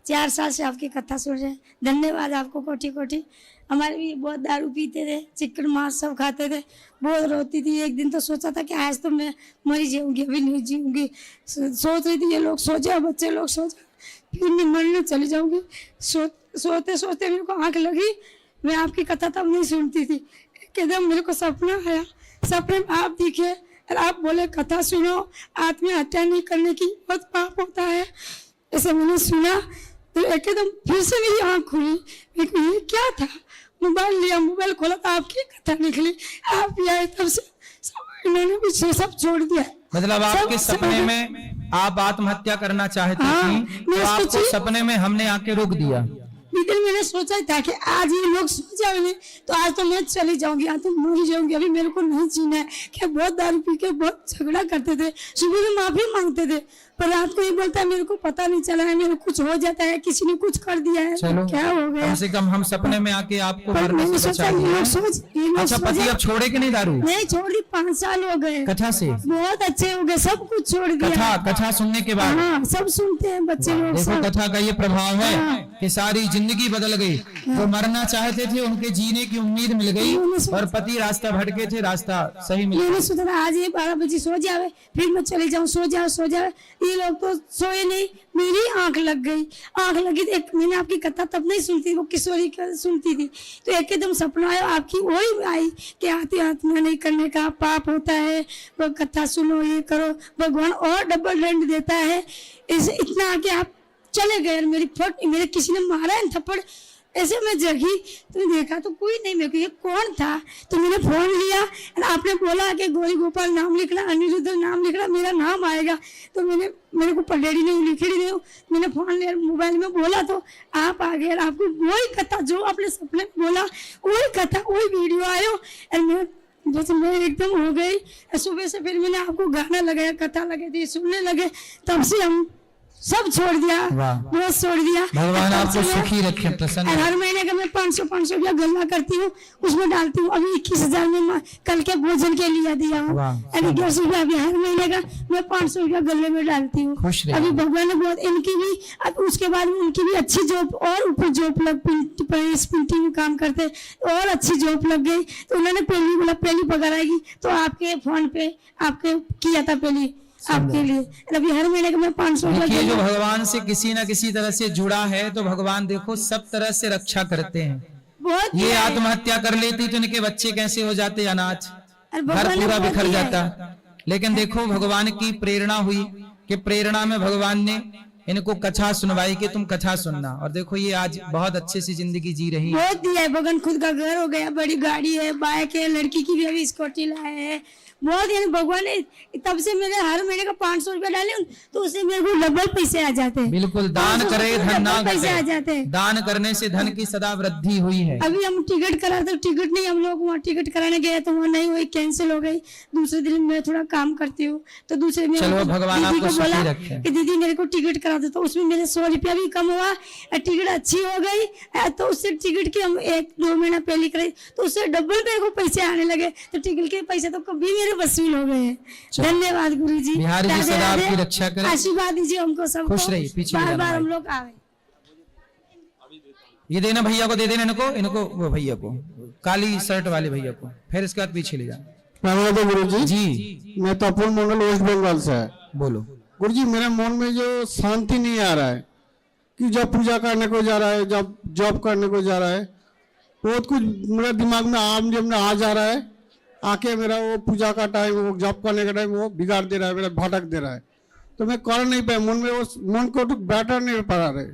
Speaker 10: 4 साल से आपकी कथा सुन रहे हैं। धन्यवाद आपको कोटि कोटि। हमारे भी बहुत दारू पीते थे, चिकन मांस सब खाते थे, बहुत रोती थी। एक दिन तो सोचा था कि आज तो मैं मरी जाऊंगी, अभी नहीं जीऊंगी। सोच रही थी ये लोग सो जाओ, बच्चे लोग सो जाओ, फिर मैं मरने चली जाऊंगी। सोते सोते मेरे को आँख लगी, मैं आपकी कथा तब नहीं सुनती थी। एकदम मेरे को सपना आया, सपने में आप दिखे और आप बोले कथा सुनो, आत्महत्या नहीं करने की, बहुत पाप होता है। ऐसे मैंने सुना तो एकदम फिर से मेरी आँख खुली। ये क्या था? मोबाइल लिया, मोबाइल खोला तो आपकी कथा निकली। आप भी आए, तब से इन्होंने भी सब छोड़ दिया।
Speaker 1: मतलब आपके सपने में आप आत्महत्या करना चाहती
Speaker 10: हाँ,
Speaker 1: थी, तो आपको सपने में हमने आके रोक दिया।
Speaker 10: लेकिन मैंने सोचा था कि आज ये लोग सो जाएंगे तो आज तो मैं चली जाऊंगी, आज तो मर जाऊंगी, अभी मेरे को नहीं जीना है। क्या बहुत दारू पी के बहुत झगड़ा करते थे, सुबह में माफी मांगते थे, पर रात को ये बोलता है मेरे को पता नहीं चला है, मेरे कुछ हो जाता है, किसी ने कुछ कर दिया है।
Speaker 1: चलो,
Speaker 10: क्या हो गया?
Speaker 1: कम से कम हम सपने में आके आपको
Speaker 10: पर
Speaker 1: मरने
Speaker 10: मैंने
Speaker 1: से
Speaker 10: सोचा
Speaker 1: बचा
Speaker 10: ये
Speaker 1: दिया।
Speaker 10: लोग सोच
Speaker 1: अच्छा, पति अब छोड़े कि नहीं दारू?
Speaker 10: नहीं छोड़ दी, 5 साल हो गए।
Speaker 1: कथा से?
Speaker 10: बहुत अच्छे हो गए, सब कुछ छोड़ दिया।
Speaker 1: कथा सुनने के बाद?
Speaker 10: हाँ, सब सुनते हैं बच्चे लोग
Speaker 1: देखो,
Speaker 10: सब।
Speaker 1: कथा का ये प्रभाव है कि सारी जिंदगी बदल गई। वो मरना चाहते थे, उनके जीने की उम्मीद मिल गई, और पति रास्ता भटके थे, रास्ता सही मिल
Speaker 10: मैंने
Speaker 1: गया।
Speaker 10: सोचा था आज ये 12 बजे सो जावे, फिर मैं चले जाऊँ, सो जाओ। ये लोग तो सोए नहीं, मेरी आंख लग गई। आंख लगी तो एक मैंने आपकी कथा तब नहीं सुनती, वो किशोरी का सुनती थी, तो एकदम सपना आया आपकी, वही आई कि आती आत्मा नहीं करने का पाप होता है, वो कथा सुनो, ये करो, भगवान और डबल दंड देता है। ऐसे इतना आके आप चले गए। मेरे किसी ने मारा है थप्पड़, ऐसे मैं जगी तो देखा तो कोई नहीं, मेरे को ये कौन था, तो मैंने फोन लिया, आपने बोला कि गौरी गोपाल नाम लिखना, अनिरुद्ध नाम लिखना, मेरा नाम आएगा, तो मेरे को पढ़ेड़ी नहीं लिखेड़ी नहीं, मैंने फोन लिया, मोबाइल में बोला तो आप आ गए। आपको वही कथा जो आपने सपने में बोला, वही कथा, वही वीडियो आयो, और मैं एकदम हो गई। सुबह से फिर मैंने आपको गाना लगाया, कथा लगे थी, सुनने लगे, तब से हम सब छोड़ दिया, बहुत छोड़ दिया।
Speaker 1: भगवान आपको सुखी रखे, प्रसन्न।
Speaker 10: हर महीने का मैं 500 रुपया गल्ला करती हूँ, उसमें डालती हूँ। अभी 21,000 में कल के भोजन के लिए दिया हूँ। अभी 1100 रुपया, अभी हर महीने का मैं 500 रुपया गल्ले में डालती हूँ। अभी भगवान ने बहुत इनकी भी, अब उसके बाद उनकी भी अच्छी जॉब, और ऊपर जॉब लग, प्रिंटिंग में काम करते और अच्छी जॉब लग गई, तो उन्होंने पहली पगार आएगी तो आपके फोन पे आपके किया था पहली आपके लिए। अभी हर महीने का मैं 500 रुपया।
Speaker 1: जो भगवान से किसी न किसी तरह से जुड़ा है, तो भगवान देखो सब तरह से रक्षा करते हैं।
Speaker 10: बहुत
Speaker 1: ये आत्महत्या कर लेती तो इनके बच्चे कैसे हो जाते अनाथ, घर पूरा बिखर जाता। लेकिन देखो भगवान की प्रेरणा हुई कि प्रेरणा में भगवान ने इनको कथा सुनवाई कि तुम कथा सुनना, और देखो ये आज बहुत अच्छे से जिंदगी जी रही है।
Speaker 10: बहुत दिया है भगवान, खुद का घर हो गया, बड़ी गाड़ी है, बाइक है, लड़की की भी अभी स्कूटी लाए है, बहुत। यानी भगवान ने तब से मेरे हर महीने का 500 रुपया डाले, तो उससे मेरे को डबल पैसे आ जाते हैं।
Speaker 1: बिल्कुल, दान करे धन ना
Speaker 10: पैसे आ जाते
Speaker 1: घटे,
Speaker 10: हैं।
Speaker 1: दान करने से धन की सदा वृद्धि हुई है।
Speaker 10: अभी हम टिकट करा, तो टिकट नहीं, हम लोग वहाँ टिकट कराने गए तो वहाँ नहीं हुई, कैंसिल हो गई। दूसरे दिन मैं थोड़ा काम करती हूँ, तो दूसरे दिन
Speaker 1: चलो भगवान आपको सुखी रखे
Speaker 10: कि दीदी मेरे को टिकट करा दो, तो उसमें मेरे 100 रुपया भी कम हुआ, टिकट अच्छी हो गई, तो उससे टिकट की हम 1-2 महीना पहले कराई, तो उससे डबल मेरे को पैसे आने लगे, तो टिकट के पैसे तो कभी मेरे वसूल हो गए। धन्यवाद गुरुजी,
Speaker 1: बिहारी जी सदा आपकी रक्षा करें,
Speaker 10: आशीर्वाद दीजिए हमको सबको,
Speaker 1: खुश रहिए, पीछे
Speaker 10: बार हम लोग आवे।
Speaker 1: ये देना भैया को, दे देना इनको वो भैया को, काली शर्ट वाले भैया को, फिर इसके बाद पीछे ले जाना।
Speaker 7: गुरुजी
Speaker 1: जी,
Speaker 7: मैं तपोल मंडल वेस्ट बंगाल से है।
Speaker 1: बोलो।
Speaker 7: गुरुजी मेरे मन में जो शांति नहीं आ रहा है, कि जब पूजा करने को जा रहा है, जब जॉब करने को जा रहा है, बहुत कुछ मेरे दिमाग में आ जा रहा है, आके मेरा वो पूजा का टाइम, वो जॉब करने का टाइम वो बिगाड़ दे रहा है, मेरा भटक दे रहा है, तो मैं कर नहीं पाया। मन को तो बैटर नहीं पा रहे।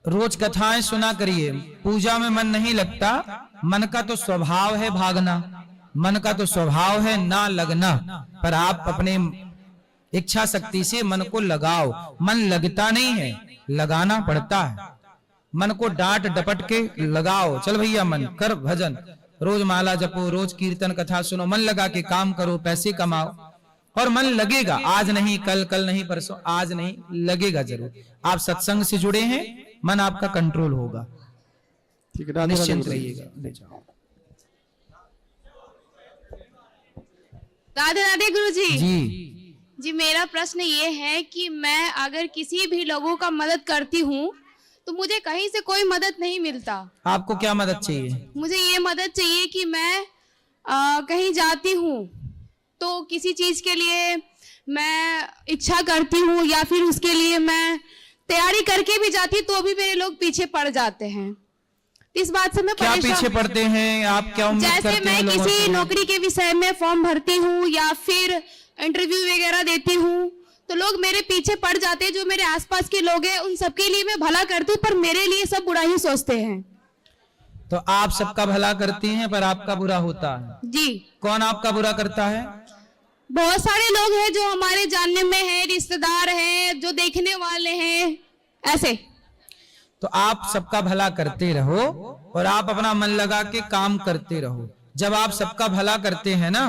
Speaker 1: रोज कथाएं सुना करिए, पूजा में मन नहीं लगता, मन का तो स्वभाव है भागना, मन का तो स्वभाव है ना लगना, पर आप अपने इच्छा शक्ति से मन को लगाओ। मन लगता नहीं है, लगाना पड़ता है। मन को डांट डपट के लगाओ, चल भैया मन कर भजन, रोज माला जपो, रोज कीर्तन कथा सुनो, मन लगा के काम करो, पैसे कमाओ, और मन लगेगा। आज नहीं कल, कल नहीं परसों, आज नहीं लगेगा जरूर। आप सत्संग से जुड़े हैं, मन आपका कंट्रोल होगा।
Speaker 7: ठीक है,
Speaker 1: निश्चिंत रहिएगा। ले जाओ।
Speaker 5: राधे राधे गुरुजी।
Speaker 1: जी,
Speaker 5: मेरा प्रश्न ये है कि मैं अगर किसी भी लोगों का मदद करती हूँ तो मुझे कहीं से कोई मदद नहीं मिलता।
Speaker 1: आपको क्या मदद चाहिए?
Speaker 5: मुझे ये मदद चाहिए कि मैं कहीं जाती हूँ तो किसी चीज के लिए मैं इच्छा करती हूँ, या फिर उसके लिए मैं तैयारी करके भी जाती, तो भी मेरे लोग पीछे पड़ जाते हैं। इस बात से मैं
Speaker 1: क्या पीछे पड़ते हैं? आप क्या उम्मीद करते हैं?
Speaker 5: जैसे मैं किसी नौकरी के विषय में फॉर्म भरती हूँ या फिर इंटरव्यू वगैरह देती हूँ, तो लोग मेरे पीछे पड़ जाते हैं। जो मेरे आसपास के लोग हैं उन सबके लिए मैं भला करती हूँ, पर मेरे लिए सब बुरा ही सोचते हैं।
Speaker 1: तो आप सबका भला करती हैं पर आपका बुरा होता है।
Speaker 5: जी।
Speaker 1: कौन आपका बुरा करता है?
Speaker 5: बहुत सारे लोग हैं जो हमारे जानने में हैं, रिश्तेदार हैं, जो देखने वाले हैं, ऐसे।
Speaker 1: तो आप सबका भला करते रहो और आप अपना मन लगा के काम करते रहो। जब आप सबका भला करते हैं ना,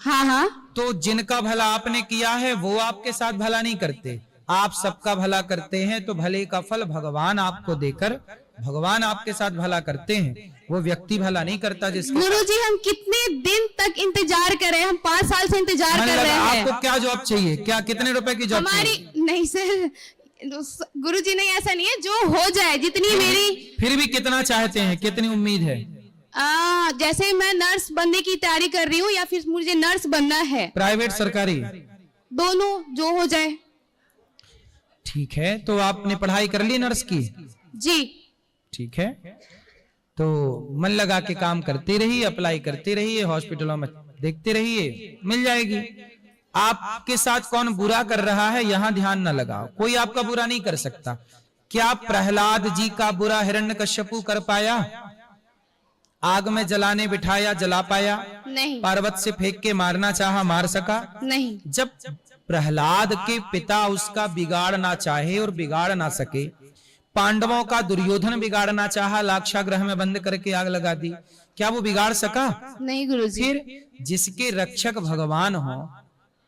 Speaker 5: हाँ,
Speaker 1: तो जिनका भला आपने किया है वो आपके साथ भला नहीं करते। आप सबका भला करते हैं तो भले का फल भगवान आपको देकर भगवान आपके साथ भला करते हैं, वो व्यक्ति भला नहीं करता जिसके।
Speaker 5: गुरुजी हम कितने दिन तक इंतजार करें? हम 5 साल से इंतजार कर रहे हैं।
Speaker 1: आपको क्या जॉब चाहिए? क्या कितने रुपए की जॉब
Speaker 5: हमारी
Speaker 1: चाहिए?
Speaker 5: नहीं सर, गुरुजी नहीं, ऐसा नहीं है, जो हो जाए, जितनी मेरी।
Speaker 1: फिर भी कितना चाहते हैं, कितनी उम्मीद है?
Speaker 5: जैसे मैं नर्स बनने की तैयारी कर रही हूँ, या फिर मुझे नर्स बनना है।
Speaker 1: प्राइवेट सरकारी?
Speaker 5: दोनों जो हो जाए।
Speaker 1: ठीक है, तो आपने पढ़ाई कर ली नर्स की?
Speaker 5: जी।
Speaker 1: ठीक है, तो मन लगा के काम करते रहिए, अप्लाई करते रहिए, हॉस्पिटलों में देखते रहिए, मिल जाएगी। आपके साथ कौन बुरा कर रहा है यहाँ ध्यान न लगाओ, कोई आपका बुरा नहीं कर सकता। क्या प्रहलाद जी का बुरा हिरण्यकश्यपु कर पाया? आग में जलाने बिठाया, जला पाया?
Speaker 5: नहीं।
Speaker 1: पर्वत से फेंक के मारना चाहा, मार सका?
Speaker 5: नहीं।
Speaker 1: जब प्रहलाद के पिता उसका बिगाड़ ना चाहे और बिगाड़ ना सके, पांडवों का दुर्योधन बिगाड़ना चाहा, लाक्षागृह में बंद करके आग लगा दी, क्या वो बिगाड़ सका?
Speaker 5: नहीं गुरुजी।
Speaker 1: फिर जिसके रक्षक भगवान हो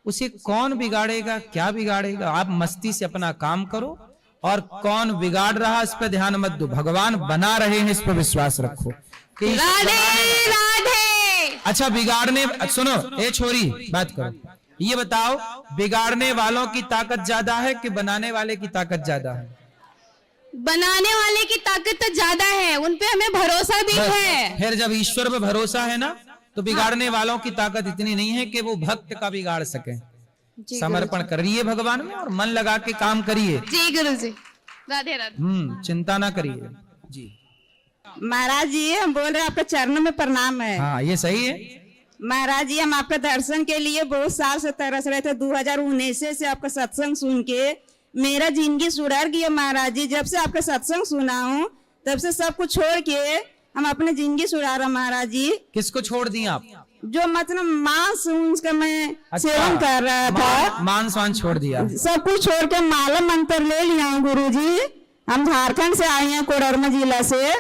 Speaker 1: उसे कौन बिगाड़ेगा, क्या बिगाड़ेगा? आप मस्ती से अपना काम करो, और कौन बिगाड़ रहा इस पर ध्यान मत दो, भगवान बना रहे हैं इस पर विश्वास रखो।
Speaker 5: राधे राधे।
Speaker 1: अच्छा, बिगाड़ने, सुनो ए छोरी, बात करो, ये बताओ बिगाड़ने वालों की ताकत ज्यादा है कि बनाने वाले की ताकत ज्यादा है?
Speaker 5: बनाने वाले की ताकत तो ज्यादा है, उन पे हमें भरोसा भी है।
Speaker 1: फिर जब ईश्वर पे भरोसा है ना, तो बिगाड़ने वालों की ताकत इतनी नहीं है कि वो भक्त का बिगाड़ सके। समर्पण करिए भगवान में और मन लगा के काम करिए।
Speaker 5: जी गुरुजी। राधे राधे।
Speaker 1: चिंता ना करिए जी।
Speaker 8: महाराज जी, हम बोल रहे हैं आपके चरणों में प्रणाम है।
Speaker 1: हाँ, ये सही है
Speaker 8: महाराज जी, हम आपके दर्शन के लिए बहुत साल से तरस रहे थे। 2019 से आपका सत्संग सुन के मेरा जिंदगी सुधर गई है महाराज जी। जब से आपका सत्संग सुना हूँ तब से सब कुछ छोड़ के हम अपने जिंदगी सुधारा महाराज जी।
Speaker 1: किसको छोड़ दी आप?
Speaker 8: जो मतलब मांस का मैं सेवन कर रहा था,
Speaker 1: मांस वान छोड़ दिया?
Speaker 8: सब कुछ छोड़ के माला मंत्र ले लिया हूँ गुरुजी। हम झारखंड से आए हैं, कोडरमा जिला से।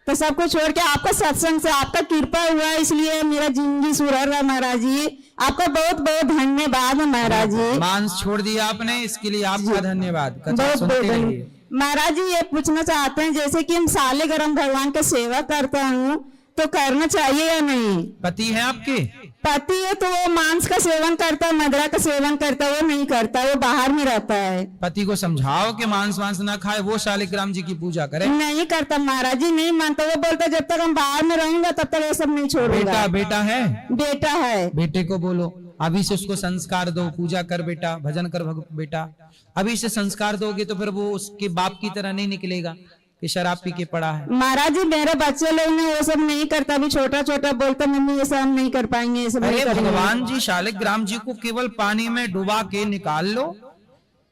Speaker 8: तो सब कुछ छोड़ के आपका सत्संग से आपका कृपा हुआ, इसलिए मेरा जिंदगी सुधर रहा महाराज जी। आपका बहुत बहुत धन्यवाद महाराज जी।
Speaker 1: मांस छोड़ दिया आपने, इसके लिए आपका धन्यवाद।
Speaker 8: बहुत बहुत महाराज जी, ये पूछना चाहते हैं, जैसे कि हम सालिग्राम भगवान का सेवा करता हूँ तो करना चाहिए या नहीं?
Speaker 1: पति है आपके?
Speaker 8: पति है तो वो मांस का सेवन करता है, मदिरा का सेवन करता है, वो नहीं करता, वो बाहर में रहता है।
Speaker 1: पति को समझाओ कि मांस वांस ना खाए, वो शालिग्राम जी की पूजा करे।
Speaker 8: नहीं करता महाराज जी, नहीं मानता। वो बोलता जब तक हम बाहर में रहेंगे तब तक ये सब नहीं छोड़ेगा।
Speaker 1: बेटा है?
Speaker 8: बेटा है।
Speaker 1: बेटे को बोलो अभी से उसको संस्कार दो, पूजा कर बेटा, भजन कर बेटा। अभी से संस्कार दोगे तो फिर वो उसके बाप की तरह नहीं निकलेगा कि शराब पी के पड़ा है।
Speaker 8: महाराज जी, मेरे बच्चे लोग ने वो सब नहीं करता, अभी छोटा छोटा बोलता मम्मी ये सब हम नहीं कर पाएंगे, ये सब नहीं करेंगे।
Speaker 1: भगवान जी शालिग्राम जी को केवल पानी में डुबा के निकाल लो।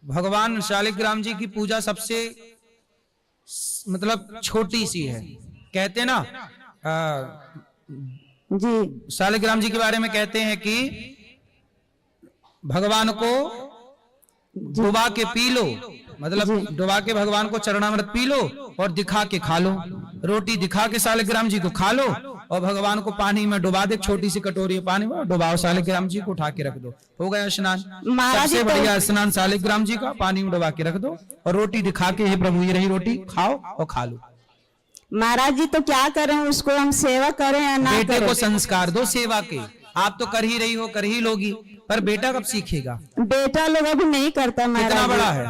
Speaker 1: भगवान शालिग्राम जी की पूजा सबसे मतलब छोटी सी है, कहते ना
Speaker 8: जी।
Speaker 1: शालिग्राम जी के बारे में कहते हैं कि भगवान को डुबा के पी लो, मतलब डुबा के भगवान को चरणामृत पी लो और दिखा के खा लो। रोटी दिखा के शालिग्राम जी को खा लो और भगवान को पानी में डुबा दे, छोटी सी कटोरी पानी में डुबाओ, शालिग्राम जी को उठा के रख दो, हो गया स्नान। सबसे बढ़िया स्नान शालिग्राम जी का, पानी में डुबा के रख दो और रोटी दिखा के, हे प्रभु ये रही रोटी, खाओ और खा लो।
Speaker 8: महाराज जी, तो क्या करें, उसको हम सेवा करें या ना करें?
Speaker 1: बेटे को संस्कार दो सेवा के। आप तो कर ही रही हो, कर ही लोगी, पर बेटा कब सीखेगा?
Speaker 8: बेटा लोग अभी नहीं करता महाराज।
Speaker 1: कितना बड़ा है?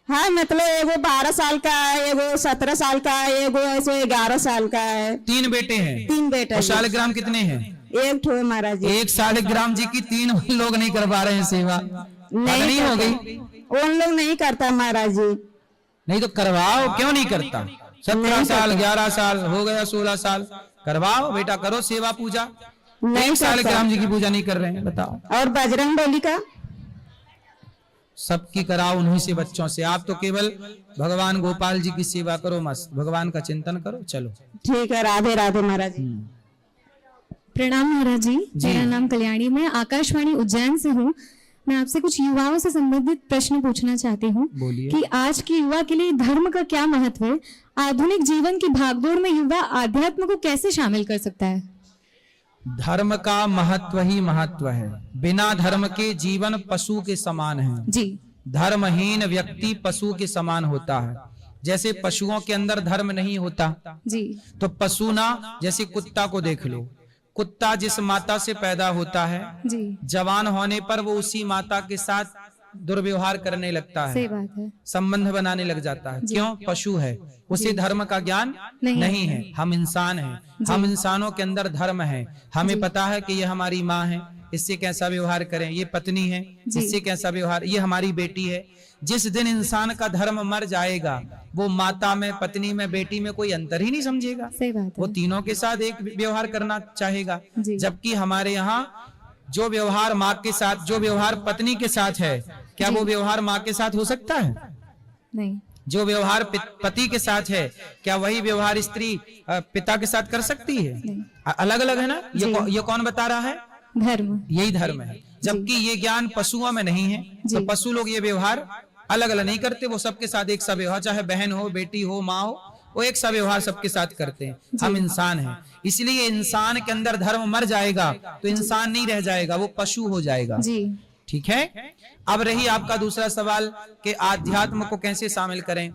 Speaker 8: हाँ, मतलब एगो 12 साल का है, एगो 17 साल का है, एगो ऐसे 11 साल का है।
Speaker 1: 3 बेटे हैं?
Speaker 8: 3 बेटे।
Speaker 1: शालिग्राम कितने हैं?
Speaker 8: 1 ठो महाराज जी।
Speaker 1: एक शालिग्राम जी की 3 लोग नहीं कर पा रहे हैं सेवा, नहीं हो गई?
Speaker 8: उन लोग नहीं करता महाराज जी।
Speaker 1: नहीं तो करवाओ, क्यों नहीं करता? 17 साल 11 साल हो गया, 16 साल, करवाओ बेटा, करो सेवा पूजा। नहीं, शालिग्राम जी की पूजा नहीं कर रहे हैं, बताओ।
Speaker 8: और बजरंग बली का
Speaker 1: सबकी कराओ, उन्हीं से बच्चों से। आप तो केवल भगवान गोपाल जी की सेवा करो, मस्त भगवान का चिंतन करो, चलो
Speaker 8: ठीक है। राधे राधे महाराज जी।
Speaker 11: प्रणाम महाराज जी, मेरा नाम कल्याणी, मैं आकाशवाणी उज्जैन से हूँ। मैं आपसे कुछ युवाओं से संबंधित प्रश्न पूछना चाहती हूँ कि आज की युवा के लिए धर्म का क्या महत्व है? आधुनिक जीवन की भागदौड़ में युवा आध्यात्म को कैसे शामिल कर सकता है?
Speaker 1: धर्म का महत्व ही महत्व है। बिना धर्म के जीवन पशु के समान है
Speaker 11: जी।
Speaker 1: धर्महीन व्यक्ति पशु के समान होता है। जैसे पशुओं के अंदर धर्म नहीं होता
Speaker 11: जी,
Speaker 1: तो पशु ना, जैसे कुत्ता को देख लो, कुत्ता जिस माता से पैदा होता है
Speaker 11: जी,
Speaker 1: जवान होने पर वो उसी माता के साथ दुर्व्यवहार करने लगता है,
Speaker 11: सही बात है,
Speaker 1: संबंध बनाने लग जाता है। क्यों? पशु है, उसे धर्म का ज्ञान नहीं है। हम इंसान हैं, हम इंसानों के अंदर धर्म है। हमें पता है कि ये हमारी माँ है, इससे कैसा व्यवहार करें, ये पत्नी है इससे कैसा व्यवहार, ये हमारी बेटी है। जिस दिन इंसान का धर्म मर जाएगा वो माता में, पत्नी में, बेटी में कोई अंतर ही नहीं समझेगा।
Speaker 11: सही बात है।
Speaker 1: वो तीनों के साथ एक व्यवहार करना चाहेगा। जबकि हमारे यहाँ जो व्यवहार माँ के साथ, जो व्यवहार पत्नी के साथ है, क्या वो व्यवहार माँ के साथ हो सकता है?
Speaker 11: नहीं।
Speaker 1: जो व्यवहार पति के साथ है, क्या वही व्यवहार स्त्री पिता के साथ कर सकती है? अलग अलग है ना। ये कौन बता रहा है?
Speaker 11: धर्म।
Speaker 1: यही धर्म है। जबकि ये ज्ञान पशुओं में नहीं है। तो पशु लोग ये व्यवहार अलग अलग नहीं करते, वो सबके साथ एक सा व्यवहार, चाहे बहन हो, बेटी हो, माँ हो, वो एक सा व्यवहार सबके साथ करते हैं। हम इंसान हैं, इसलिए इंसान के अंदर धर्म मर जाएगा तो इंसान नहीं रह जाएगा, वो पशु हो जाएगा। ठीक है। अब रही आपका दूसरा सवाल कि आध्यात्म को कैसे शामिल करें।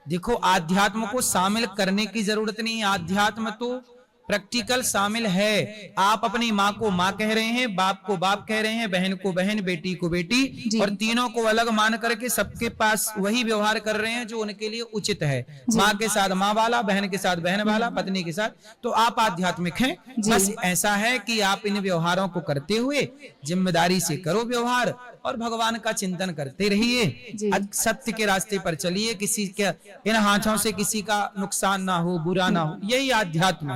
Speaker 1: देखो, आध्यात्म को शामिल करने की जरूरत नहीं है। आध्यात्म तो प्रैक्टिकल शामिल है। आप अपनी माँ को माँ कह रहे हैं, बाप को बाप कह रहे हैं, बहन को बहन, बेटी को बेटी, और तीनों को अलग मान करके सबके पास वही व्यवहार कर रहे हैं जो उनके लिए उचित है। माँ के साथ माँ वाला, बहन के साथ बहन वाला, पत्नी के साथ। तो आप आध्यात्मिक हैं। बस ऐसा है कि आप इन व्यवहारों को करते हुए जिम्मेदारी से करो व्यवहार, और भगवान का चिंतन करते रहिए, सत्य के रास्ते पर चलिए, किसी के इन हाथों से किसी का नुकसान ना हो, बुरा ना हो। यही आध्यात्म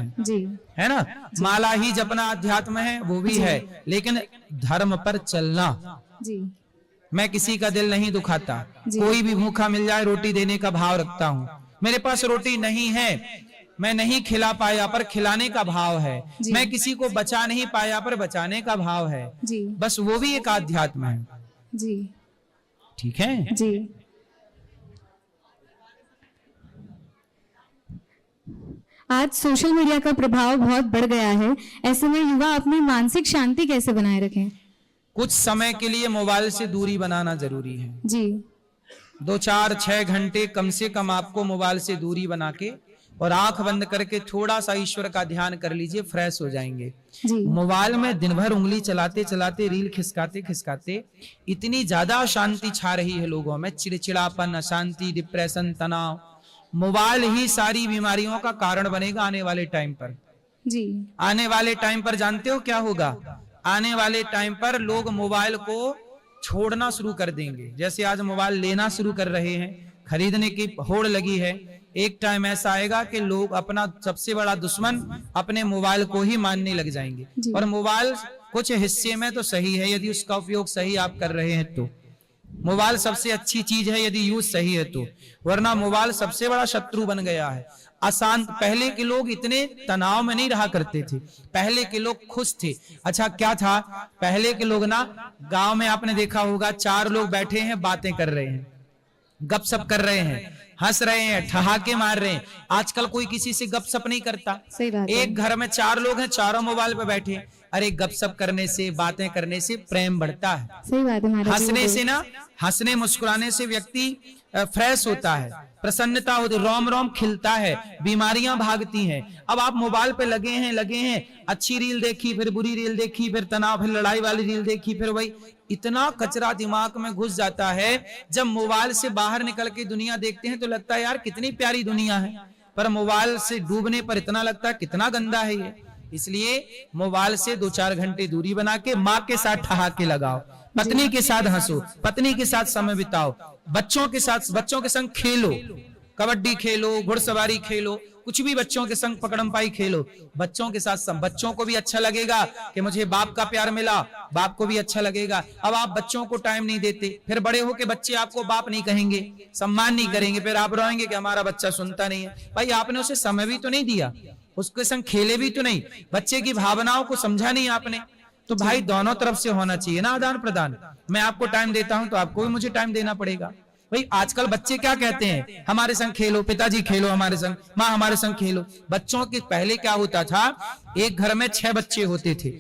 Speaker 1: है ना। माला ही जपना आध्यात्म है, वो भी है, लेकिन धर्म पर चलना। मैं किसी का दिल नहीं दुखाता, कोई भी भूखा मिल जाए रोटी देने का भाव रखता हूँ। मेरे पास रोटी नहीं है, मैं नहीं खिला पाया पर खिलाने का भाव है। मैं किसी को बचा नहीं पाया पर बचाने का भाव है। बस वो भी एक आध्यात्म है। ठीक है
Speaker 11: जी। आज सोशल मीडिया का प्रभाव बहुत बढ़ गया है, ऐसे में युवा अपनी मानसिक शांति कैसे बनाए रखें?
Speaker 1: कुछ समय के लिए मोबाइल से दूरी बनाना जरूरी है। 2-4-6 घंटे कम से कम आपको मोबाइल से दूरी बना के और आंख बंद करके थोड़ा सा ईश्वर का ध्यान कर लीजिए, फ्रेश हो जाएंगे। मोबाइल में दिन भर उंगली चलाते चलाते, रील खिसकाते खिसकाते इतनी ज्यादा अशांति छा रही है लोगों में, चिड़चिड़ापन, अशांति, डिप्रेशन, तनाव। मोबाइल ही सारी बीमारियों का कारण बनेगा आने वाले टाइम पर। आने वाले टाइम पर जानते हो क्या होगा? आने वाले टाइम पर लोग मोबाइल को छोड़ना शुरू कर देंगे। जैसे आज मोबाइल लेना शुरू कर रहे हैं, खरीदने की होड़ लगी है, एक टाइम ऐसा आएगा कि लोग अपना सबसे बड़ा दुश्मन अपने मोबाइल को ही मानने लग जाएंगे। और मोबाइल कुछ हिस्से में तो सही है, यदि उसका उपयोग सही आप कर रहे हैं तो मोबाइल सबसे अच्छी चीज है, यदि यूज सही है तो। वरना मोबाइल सबसे बड़ा शत्रु बन गया है। अशांत, पहले के लोग इतने तनाव में नहीं रहा करते थे, पहले के लोग खुश थे। अच्छा क्या था, पहले के लोग ना, गांव में आपने देखा होगा, 4 लोग बैठे हैं, बातें कर रहे हैं, गपशप कर रहे हैं, हंस रहे हैं, ठहाके मार रहे हैं। आजकल कोई किसी से गपशप नहीं करता। एक घर में 4 लोग हैं, चारों मोबाइल पे बैठे। अरे गपशप करने से, बातें करने से प्रेम बढ़ता है।
Speaker 11: सही बात है।
Speaker 1: हंसने से ना, हंसने मुस्कुराने से व्यक्ति फ्रेश होता है, प्रसन्नता होती, रोम रोम खिलता है, बीमारियां भागती हैं। अब आप मोबाइल पे लगे हैं, अच्छी रील देखी, फिर बुरी रील देखी, फिर तनाव, फिर लड़ाई वाली रील देखी, फिर वही इतना कचरा दिमाग में घुस जाता है। जब मोबाइल से बाहर निकल के दुनिया देखते हैं तो लगता है यार कितनी प्यारी दुनिया है, पर मोबाइल से डूबने पर इतना लगता है कितना गंदा है ये। इसलिए मोबाइल से 2-4 घंटे दूरी बना के माँ के साथ ठहाके लगाओ, पत्नी के साथ हंसो, पत्नी के साथ समय बिताओ, बच्चों के साथ, बच्चों के संग खेलो, कबड्डी खेलो, घुड़सवारी खेलो, कुछ भी बच्चों के संग पकड़म पाई खेलो। बच्चों के साथ बच्चों को भी अच्छा लगेगा कि मुझे बाप का प्यार मिला, बाप को भी अच्छा लगेगा। अब आप बच्चों को टाइम नहीं देते, फिर बड़े होके बच्चे आपको बाप नहीं कहेंगे, सम्मान नहीं करेंगे, फिर आप रोएंगे कि हमारा बच्चा सुनता नहीं है। भाई आपने उसे समय भी तो नहीं दिया, उसके संग खेले भी तो नहीं, बच्चे की भावनाओं को समझा नहीं आपने। तो भाई दोनों तरफ से होना चाहिए ना आदान प्रदान। मैं आपको टाइम देता हूं तो आपको भी मुझे टाइम देना पड़ेगा। भाई आजकल बच्चे क्या कहते हैं, हमारे संग खेलो, पिताजी खेलो हमारे संग, माँ हमारे संग खेलो। बच्चों के पहले क्या होता था, एक घर में 6 बच्चे होते थे,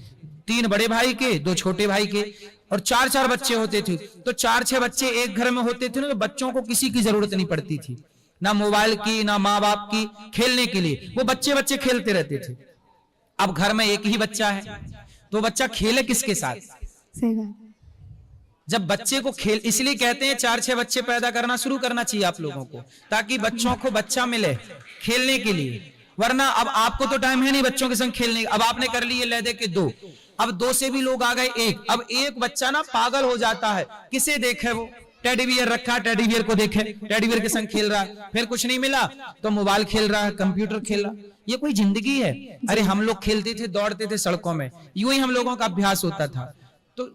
Speaker 1: 3 बड़े भाई के, 2 छोटे भाई के, और 4-4 बच्चे होते थे। तो 4-6 बच्चे एक घर में होते थे ना, तो बच्चों को किसी की जरूरत नहीं पड़ती थी, ना मोबाइल की, ना माँ बाप की, खेलने के लिए वो बच्चे खेलते रहते थे। अब घर में एक ही बच्चा है तो बच्चा खेले किसके साथ?
Speaker 11: सही बात है।
Speaker 1: जब बच्चे को खेल, इसलिए कहते हैं 4-6 बच्चे पैदा करना शुरू करना चाहिए आप लोगों को, ताकि बच्चों को बच्चा मिले खेलने के लिए। वरना अब आपको तो टाइम है नहीं बच्चों के संग खेलने, अब आपने कर लिए ले दे के 2, अब 2 से भी लोग आ गए 1। अब एक बच्चा ना पागल हो जाता है, किसे देखे वो टेडी बियर रखा, टेडी बियर को देखे, टेडी बियर के संग खेल रहा है, फिर कुछ नहीं मिला तो मोबाइल खेल रहा है, कंप्यूटर खेल रहा है। ये कोई जिंदगी है? अरे हम लोग खेलते थे, दौड़ते थे सड़कों में, यूं ही हम लोगों का अभ्यास होता था। तो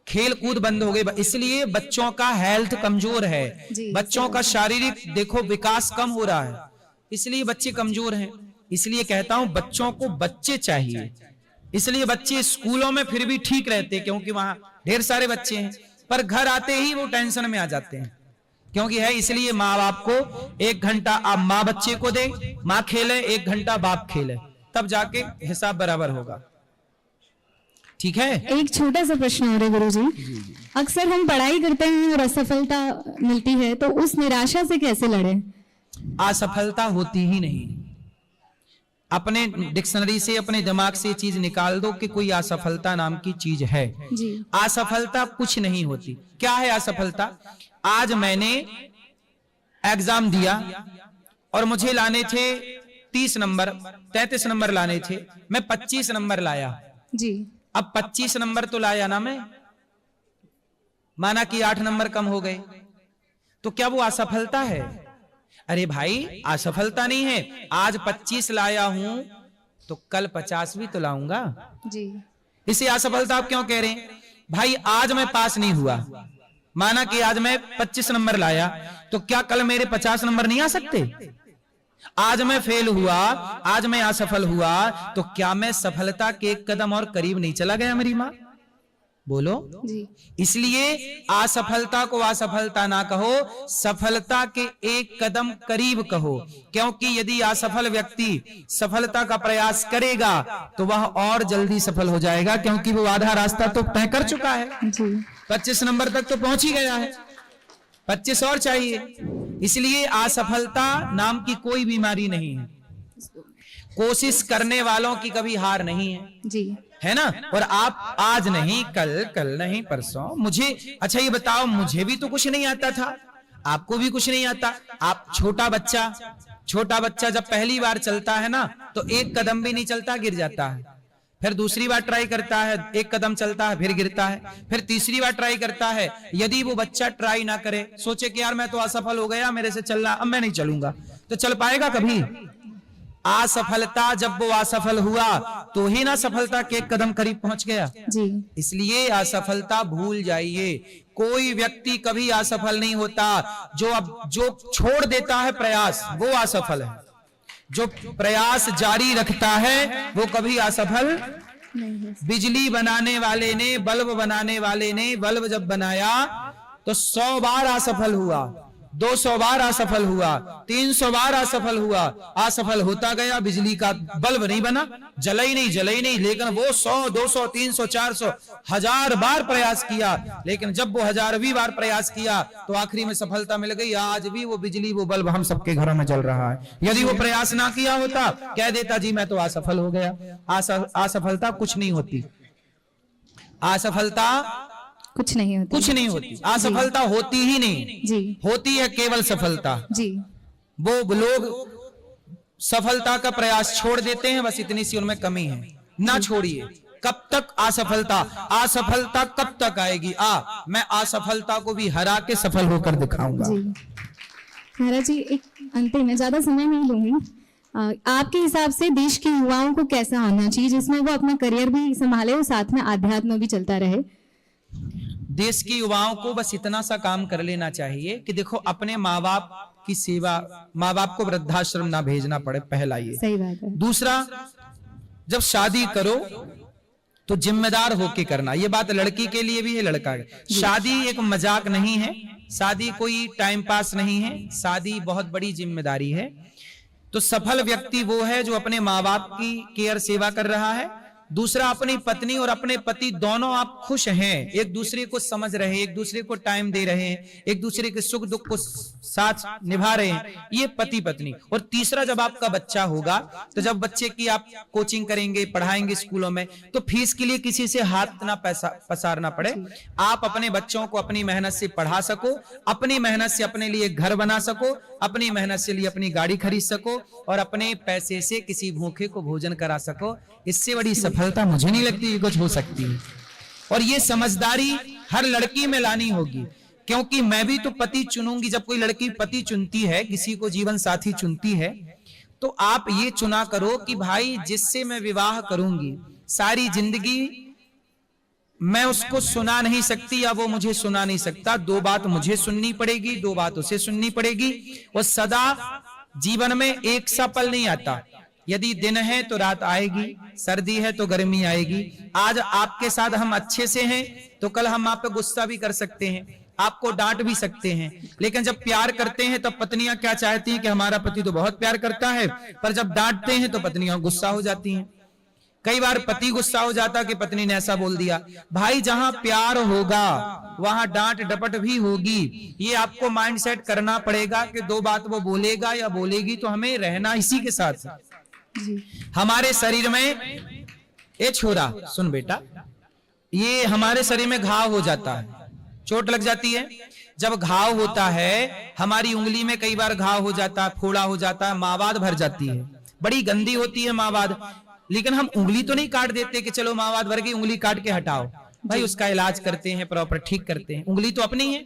Speaker 1: खेल कूद बंद हो गई, इसलिए बच्चों का हेल्थ कमजोर है, बच्चों का शारीरिक देखो विकास कम हो रहा है, इसलिए बच्चे कमजोर हैं। इसलिए कहता हूं बच्चों को बच्चे चाहिए, इसलिए बच्चे स्कूलों में फिर भी ठीक रहते क्योंकि वहां ढेर सारे बच्चे हैं, पर घर आते ही वो टेंशन में आ जाते हैं क्योंकि है। इसलिए माँ बाप को 1 घंटा आप माँ बच्चे को दे, माँ खेले, 1 घंटा बाप खेले, तब जाके हिसाब बराबर होगा। ठीक है।
Speaker 11: एक छोटा सा प्रश्न और है गुरुजी, अक्सर हम पढ़ाई करते हैं और असफलता मिलती है, तो उस निराशा से कैसे लड़ें?
Speaker 1: असफलता होती ही नहीं। अपने डिक्शनरी से, अपने दिमाग से चीज निकाल दो कि कोई असफलता नाम की चीज है।
Speaker 11: जी।
Speaker 1: असफलता कुछ नहीं होती। क्या है असफलता? आज मैंने एग्जाम दिया और मुझे लाने थे 30 नंबर, 33 नंबर लाने थे, मैं 25 नंबर लाया।
Speaker 11: जी।
Speaker 1: अब 25 नंबर तो लाया ना मैं, माना कि 8 नंबर कम हो गए, तो क्या वो असफलता है? अरे भाई असफलता नहीं है, आज 25 लाया हूं तो कल 50 भी तो लाऊंगा।
Speaker 11: जी।
Speaker 1: इसे असफलता आप क्यों कह रहे हैं? भाई आज मैं पास नहीं हुआ, माना कि आज मैं 25 नंबर लाया, तो क्या कल मेरे 50 नंबर नहीं आ सकते? आज मैं फेल हुआ, आज मैं असफल हुआ, तो क्या मैं सफलता के 1 कदम और करीब नहीं चला गया मेरी मां? बोलो।
Speaker 11: जी।
Speaker 1: इसलिए असफलता को असफलता ना कहो, सफलता के 1 कदम करीब कहो, क्योंकि यदि असफल व्यक्ति सफलता का प्रयास करेगा तो वह और जल्दी सफल हो जाएगा, क्योंकि वो आधा रास्ता तो तय कर चुका है।
Speaker 11: जी।
Speaker 1: 25 नंबर तक तो पहुंच ही गया है, 25 और चाहिए। इसलिए असफलता नाम की कोई बीमारी नहीं है, कोशिश करने वालों की कभी हार नहीं है।
Speaker 11: जी।
Speaker 1: है ना? और आप आज नहीं कल, कल नहीं परसों, मुझे अच्छा ये बताओ, मुझे भी तो कुछ नहीं आता था, आपको भी कुछ नहीं आता। आप छोटा बच्चा जब पहली बार चलता है ना, तो 1 कदम भी नहीं चलता, गिर जाता है। फिर दूसरी बार ट्राई करता है, 1 कदम चलता है, फिर गिरता है, फिर तीसरी बार ट्राई करता है। यदि वो बच्चा ट्राई ना करे, सोचे कि यार मैं तो असफल हो गया, मेरे से चलना, अब मैं नहीं चलूंगा, तो चल पाएगा कभी? असफलता, जब वो असफल हुआ तो ही ना सफलता के 1 कदम करीब पहुंच गया।
Speaker 11: जी।
Speaker 1: इसलिए असफलता भूल जाइए। कोई व्यक्ति कभी असफल नहीं होता, जो छोड़ देता है प्रयास वो असफल है, जो प्रयास जारी रखता है वो कभी असफल नहीं है। बिजली बनाने वाले ने, बल्ब बनाने वाले ने बल्ब जब बनाया तो 100 बार असफल हुआ, 200 बार असफल हुआ, 300 बार असफल हुआ, असफल होता गया, बिजली का बल्ब नहीं बना, जला ही नहीं। लेकिन वो 100, 200, 300, 400, 1000 बार प्रयास किया, लेकिन जब वो 1000वीं बार प्रयास किया तो आखिरी में सफलता मिल गई। आज भी वो बिजली, वो बल्ब हम सबके घरों में जल रहा है। यदि वो प्रयास ना किया होता, कह देता जी मैं तो असफल हो गया। असफलता कुछ नहीं होती, असफलता
Speaker 11: कुछ नहीं होती,
Speaker 1: असफलता होती ही नहीं।
Speaker 11: जी।
Speaker 1: होती है केवल सफलता।
Speaker 11: जी।
Speaker 1: वो लोग सफलता का प्रयास छोड़ देते हैं, बस इतनी सी उनमें कमी है। ना छोड़िए। कब तक असफलता कब तक आएगी? मैं असफलता को भी हरा के सफल होकर दिखाऊंगा।
Speaker 11: जी। महाराज जी, एक अंतिम में, ज्यादा समय नहीं लूंगी, आपके हिसाब से देश के युवाओं को कैसा होना चाहिए जिसमें वो अपना करियर भी संभाले और साथ में आध्यात्म भी चलता रहे?
Speaker 1: देश के युवाओं को बस इतना सा काम कर लेना चाहिए कि देखो, अपने माँ बाप की सेवा, माँ बाप को वृद्धाश्रम ना भेजना पड़े, पहला ये।
Speaker 11: सही बात है।
Speaker 1: दूसरा, जब शादी करो तो जिम्मेदार होके करना। ये बात लड़की के लिए भी है, लड़का के। शादी एक मजाक नहीं है, शादी कोई टाइम पास नहीं है, शादी बहुत बड़ी जिम्मेदारी है। तो सफल व्यक्ति वो है जो अपने माँ बाप की केयर, सेवा कर रहा है। दूसरा, अपनी पत्नी और अपने पति दोनों आप खुश हैं, एक दूसरे को समझ रहे हैं, एक दूसरे को टाइम दे रहे हैं, एक दूसरे के सुख दुख को साथ निभा रहे हैं, ये पति पत्नी। और तीसरा, जब आपका बच्चा होगा तो जब बच्चे की आप कोचिंग करेंगे, पढ़ाएंगे स्कूलों में, तो फीस के लिए किसी से हाथ ना पसारना पड़े। आप अपने बच्चों को अपनी मेहनत से पढ़ा सको, अपनी मेहनत से अपने लिए घर बना सको, अपनी मेहनत से लिए अपनी गाड़ी खरीद सको और अपने पैसे से किसी भूखे को भोजन करा सको। इससे बड़ी सफलता सफलता मुझे नहीं लगती कुछ हो सकती है। और ये समझदारी हर लड़की में लानी होगी, क्योंकि मैं भी तो पति चुनूंगी। जब कोई लड़की पति चुनती है, किसी को जीवन साथी चुनती है, तो आप ये चुना करो कि भाई जिससे मैं विवाह करूंगी सारी जिंदगी मैं उसको सुना नहीं सकती या वो मुझे सुना नहीं सकता। दो बात मुझे सुननी पड़ेगी, दो बात उसे सुननी पड़ेगी। और सदा जीवन में एक सा पल नहीं आता। यदि दिन है तो रात आएगी, सर्दी है तो गर्मी आएगी। आज आपके साथ हम अच्छे से हैं तो कल हम आप पे गुस्सा भी कर सकते हैं, आपको डांट भी सकते हैं। लेकिन जब प्यार करते हैं तब पत्नियां क्या चाहती हैं कि हमारा पति तो बहुत प्यार करता है, पर जब डांटते हैं तो पत्नियां गुस्सा हो जाती हैं। कई बार पति गुस्सा हो जाता कि पत्नी ने ऐसा बोल दिया। भाई जहां प्यार होगा वहां डांट डपट भी होगी। ये आपको माइंडसेट करना पड़ेगा कि दो बात वो बोलेगा या बोलेगी तो हमें रहना इसी के साथ। हमारे शरीर में, ए छोरा सुन बेटा, ये हमारे शरीर में घाव हो जाता है, चोट लग जाती है। जब घाव होता है, हमारी उंगली में कई बार घाव हो जाता है, फोड़ा हो जाता है, मावाद भर जाती है, बड़ी गंदी होती है मावाद। लेकिन हम उंगली तो नहीं काट देते कि चलो मावाद भर गई, उंगली काट के हटाओ। भाई उसका इलाज करते हैं, प्रॉपर ठीक करते हैं। उंगली तो अपनी है,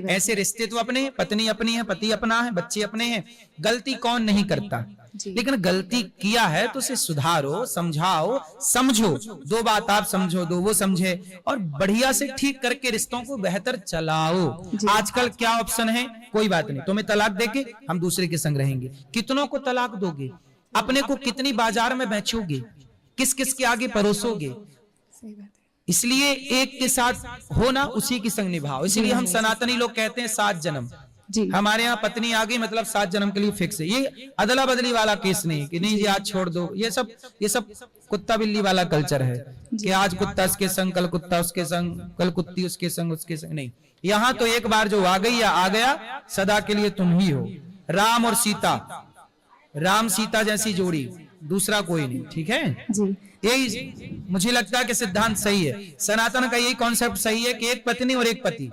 Speaker 1: ऐसे रिश्ते तो अपने हैं, पत्नी अपनी है, पति अपना है, बच्चे अपने हैं। गलती कौन नहीं करता, लेकिन गलती किया है तो उसे सुधारो, समझाओ, समझो। दो बात आप समझो, दो वो समझे, और बढ़िया से ठीक करके रिश्तों को बेहतर चलाओ। आजकल क्या ऑप्शन है, कोई बात नहीं, तुम्हें तलाक देके हम दूसरे के संग रहेंगे। कितनों को तलाक दोगे, अपने को कितनी बाजार में बेचोगे, किस किस के आगे परोसोगे। इसलिए एक के साथ होना, उसी की संग निभाओ। इसलिए हम सनातनी लोग कहते हैं 7 जन्म। हमारे यहाँ पत्नी आ गई मतलब 7 जन्म के लिए फिक्स है। ये अदला बदली वाला केस नहीं कि नहीं जी आज छोड़ दो। ये सब कुत्ता बिल्ली वाला कल्चर है कि आज कुत्ता इसके संग, कल कुत्ता उसके संग, कल कुत्ती उसके संग, नहीं। यहाँ तो एक बार जो आ गई या आ गया, सदा के लिए तुम ही हो। राम और सीता, राम सीता जैसी जोड़ी, दूसरा कोई नहीं। ठीक है जी। यही मुझे लगता है कि सिद्धांत सही है, सनातन का यही कॉन्सेप्ट सही है कि एक पत्नी और एक पति।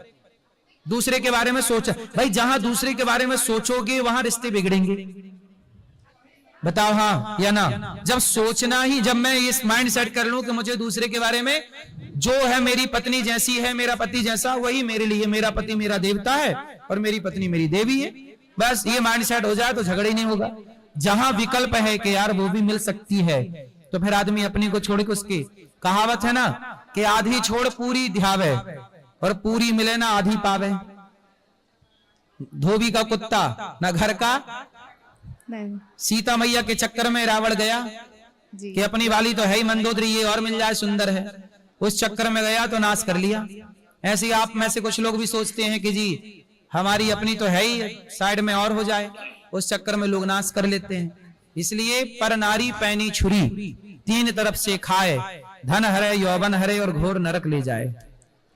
Speaker 1: दूसरे के बारे में सोचा, भाई जहां दूसरे के बारे में सोचोगे वहां रिश्ते बिगड़ेंगे। बताओ हाँ या ना। जब सोचना ही, जब मैं इस माइंड सेट कर लूं कि मुझे दूसरे के बारे में, जो है मेरी पत्नी जैसी है, मेरा पति जैसा, वही मेरे लिए, मेरा पति मेरा देवता है और मेरी पत्नी मेरी देवी है, बस ये माइंड सेट हो जाए तो झगड़ा ही नहीं होगा। जहां विकल्प है कि यार वो भी मिल सकती है, तो फिर आदमी अपनी को छोड़ के, उसकी कहावत है ना कि आधी छोड़ पूरी ध्यावे और पूरी मिले ना आधी पावे। धोबी का कुत्ता ना घर का। सीता मैया के चक्कर में रावण गया कि अपनी वाली तो है ही मंदोदरी, ये और मिल जाए सुंदर है, उस चक्कर में गया तो नाश कर लिया। ऐसे ही आप में से कुछ लोग भी सोचते हैं कि जी हमारी अपनी तो है ही, साइड में और हो जाए, उस चक्कर में लोग नाश कर लेते हैं। इसलिए पर नारी पैनी छुरी, 3 तरफ से खाए, धन हरे, यौवन हरे और घोर नरक ले जाए।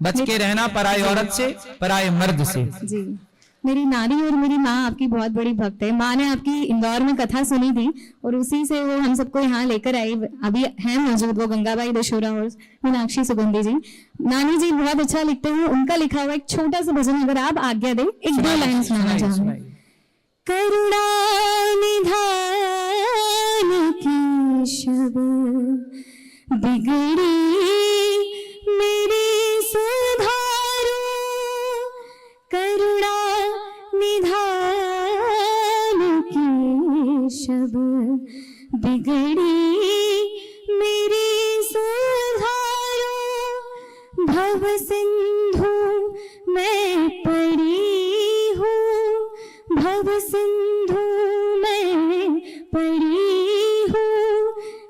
Speaker 1: बच के रहना पराई औरत से, पराए मर्द से।
Speaker 11: जी, मेरी नानी और मेरी माँ आपकी बहुत बड़ी भक्त है। माँ ने आपकी इंदौर में कथा सुनी थी और उसी से वो हम सबको यहाँ लेकर आई। अभी है मौजूद वो गंगाबाई दशोरा और मीनाक्षी सुगंधी जी। नानी जी बहुत अच्छा लिखते हैं, उनका लिखा हुआ एक छोटा सा भजन अगर आप आज्ञा दें, 1-2 लाइन सुनाना चाहूंगी। करुणा निधान की शब बिगड़ी मेरी सुधारो, करुणा निधान की शब बिगड़ी मेरी सुधारो, भव सिंधु मैं पड़ी हूँ, भव सिंधु में पड़ी हूँ,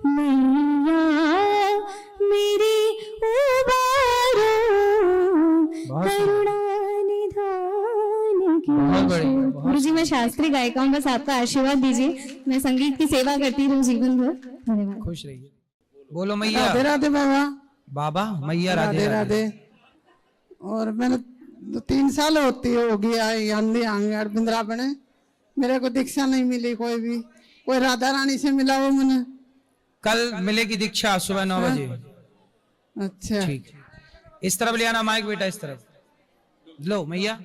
Speaker 11: मैया मेरी उबारो, करुणा निधान की। गुरु जी मैं शास्त्रीय गायिका हूँ, बस आपका आशीर्वाद दीजिए, मैं संगीत की सेवा करती रहूँ जीवन भर। धन्यवाद।
Speaker 1: खुश रहिए। बोलो मैया
Speaker 7: राधे राधे बाबा।
Speaker 1: बाबा मैया राधे राधे।
Speaker 7: और मैंने 3 साल हो गया आंधी आंगड़ बिंद्रावन है, मेरे को दीक्षा नहीं मिली कोई भी। कोई राधा रानी से मिला वो मैंने।
Speaker 1: कल मिलेगी दीक्षा सुबह 9 बजे।
Speaker 7: अच्छा
Speaker 1: ठीक, इस तरफ ले आना माइक बेटा, इस तरफ लो मैया।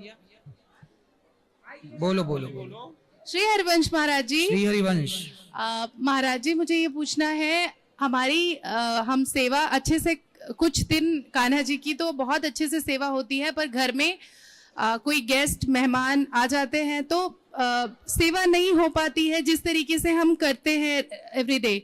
Speaker 1: बोलो बोलो बोलो।
Speaker 12: श्री हरिवंश महाराज जी।
Speaker 1: श्री हरिवंश।
Speaker 12: महाराज जी मुझे ये पूछना है,
Speaker 6: हमारी हम सेवा अच्छे से, कुछ दिन कान्हा जी की तो बहुत अच्छे से सेवा होती है, पर घर में कोई गेस्ट मेहमान आ जाते हैं तो सेवा नहीं हो पाती है जिस तरीके से हम करते हैं एवरीडे।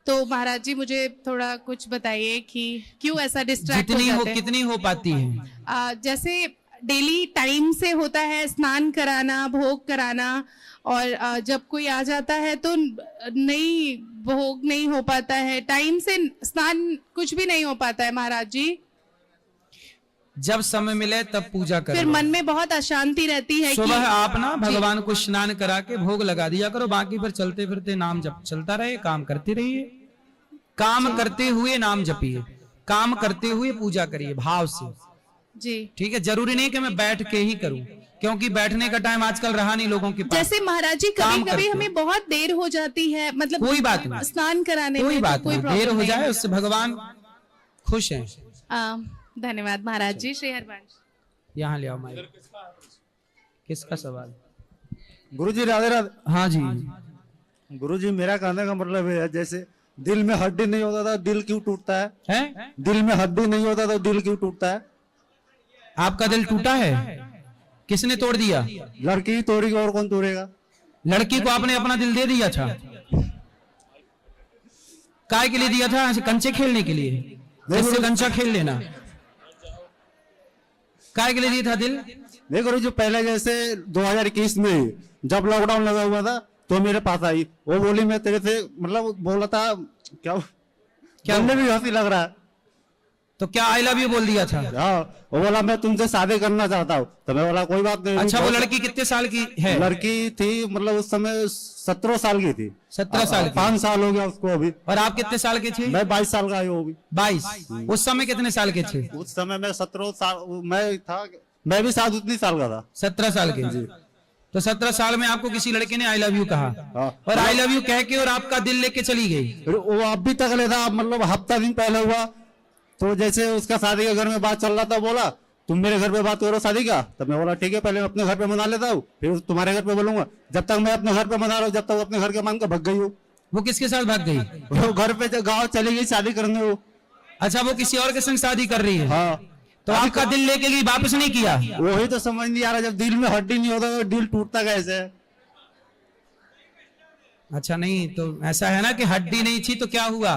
Speaker 6: तो महाराज जी मुझे थोड़ा कुछ बताइए कि क्यों ऐसा डिस्ट्रैक्ट हो जाते हैं?
Speaker 1: कितनी हो पाती है?
Speaker 6: जैसे डेली टाइम से होता है स्नान कराना, भोग कराना, और जब कोई आ जाता है तो नहीं, भोग नहीं हो पाता है, टाइम से स्नान कुछ भी नहीं हो पाता है महाराज जी।
Speaker 1: जब समय मिले तब पूजा करो।
Speaker 6: फिर मन में बहुत अशांति रहती है।
Speaker 1: सुबह आप ना भगवान को स्नान करा के भोग लगा दिया करो, बाकी फिर चलते फिरते नाम जप चलता रहे, काम करते रहिए, काम करते हुए नाम जपिए, काम करते हुए पूजा करिए भाव से
Speaker 6: जी।
Speaker 1: ठीक है, जरूरी नहीं कि मैं बैठ के ही करूं, क्योंकि बैठने का टाइम आजकल रहा नहीं लोगों के पास।
Speaker 6: जैसे महाराज जी कभी कभी हमें बहुत देर हो जाती है, मतलब
Speaker 1: कोई बात नहीं,
Speaker 6: स्नान कराने में
Speaker 1: कोई बात नहीं, देर हो जाए उससे भगवान खुश हैं।
Speaker 6: धन्यवाद महाराज जी। श्री हरिवंश
Speaker 1: यहाँ ले आओ माइक। किसका सवाल?
Speaker 12: गुरुजी राधे राधे।
Speaker 1: हाँ जी।
Speaker 12: गुरुजी मेरा कहने का मतलब है, जैसे दिल में हड्डी नहीं होता था दिल क्यों टूटता है? दिल में हड्डी नहीं होता तो दिल क्यों टूटता है?
Speaker 1: आपका दिल टूटा है? किसने तोड़ दिया?
Speaker 12: लड़की ही तोड़ेगी, और कौन तोड़ेगा?
Speaker 1: लड़की को आपने अपना दिल दे दिया था? काय के लिए दिया था? कंचे खेलने के लिए? जैसे कंचा खेल लेना। काय के लिए दिया था दिल?
Speaker 12: नहीं गुरु जी, पहले जैसे 2021 में जब लॉकडाउन लगा हुआ था तो मेरे पास आई, वो बोली मैं तेरे से, मतलब बोला था क्या बोलने भी हंसी लग रहा है,
Speaker 1: तो क्या आई लव यू बोल दिया था?
Speaker 12: हाँ, वो बोला मैं तुमसे शादी करना चाहता हूँ, तो मैं बोला कोई बात नहीं।
Speaker 1: अच्छा, वो लड़की कितने साल की है?
Speaker 12: लड़की थी मतलब उस समय 17 साल की थी।
Speaker 1: 17 साल की?
Speaker 12: 5 साल हो गया उसको अभी।
Speaker 1: और आप कितने साल के थे?
Speaker 12: मैं 22 साल का हूँ अभी।
Speaker 1: 22? उस समय कितने साल के थे?
Speaker 12: उस समय मैं 17 साल मैं था, मैं भी साथ उतनी साल का था।
Speaker 1: 17 साल के जी। तो 17 साल में आपको किसी लड़के ने आई लव यू कहा, और आई लव यू कह के और आपका दिल लेके चली गई?
Speaker 12: वो अभी तक ले था, मतलब हफ्ता दिन पहले हुआ, तो जैसे उसका शादी के घर में बात चल रहा था, बोला तुम मेरे घर पे बात करो शादी का, तब मैं बोला ठीक है, पहले अपने घर पे मना लेता हूँ, फिर तुम्हारे घर पे बोलूंगा। जब तक मैं अपने घर पे मना रहा हूँ, जब तक अपने घर के मान कर भाग गई हो।
Speaker 1: वो किसके साथ भाग गई?
Speaker 12: वो घर पे गाँव चली गई शादी करने वो।
Speaker 1: अच्छा, वो किसी और के संग शादी कर रही है?
Speaker 12: हाँ।
Speaker 1: तो आपका दिल लेके गई, वापस नहीं किया?
Speaker 12: वही तो समझ नहीं आ रहा, जब दिल में हड्डी नहीं होता तो दिल टूटता कैसे?
Speaker 1: अच्छा, नहीं तो ऐसा है ना कि हड्डी नहीं थी तो क्या हुआ,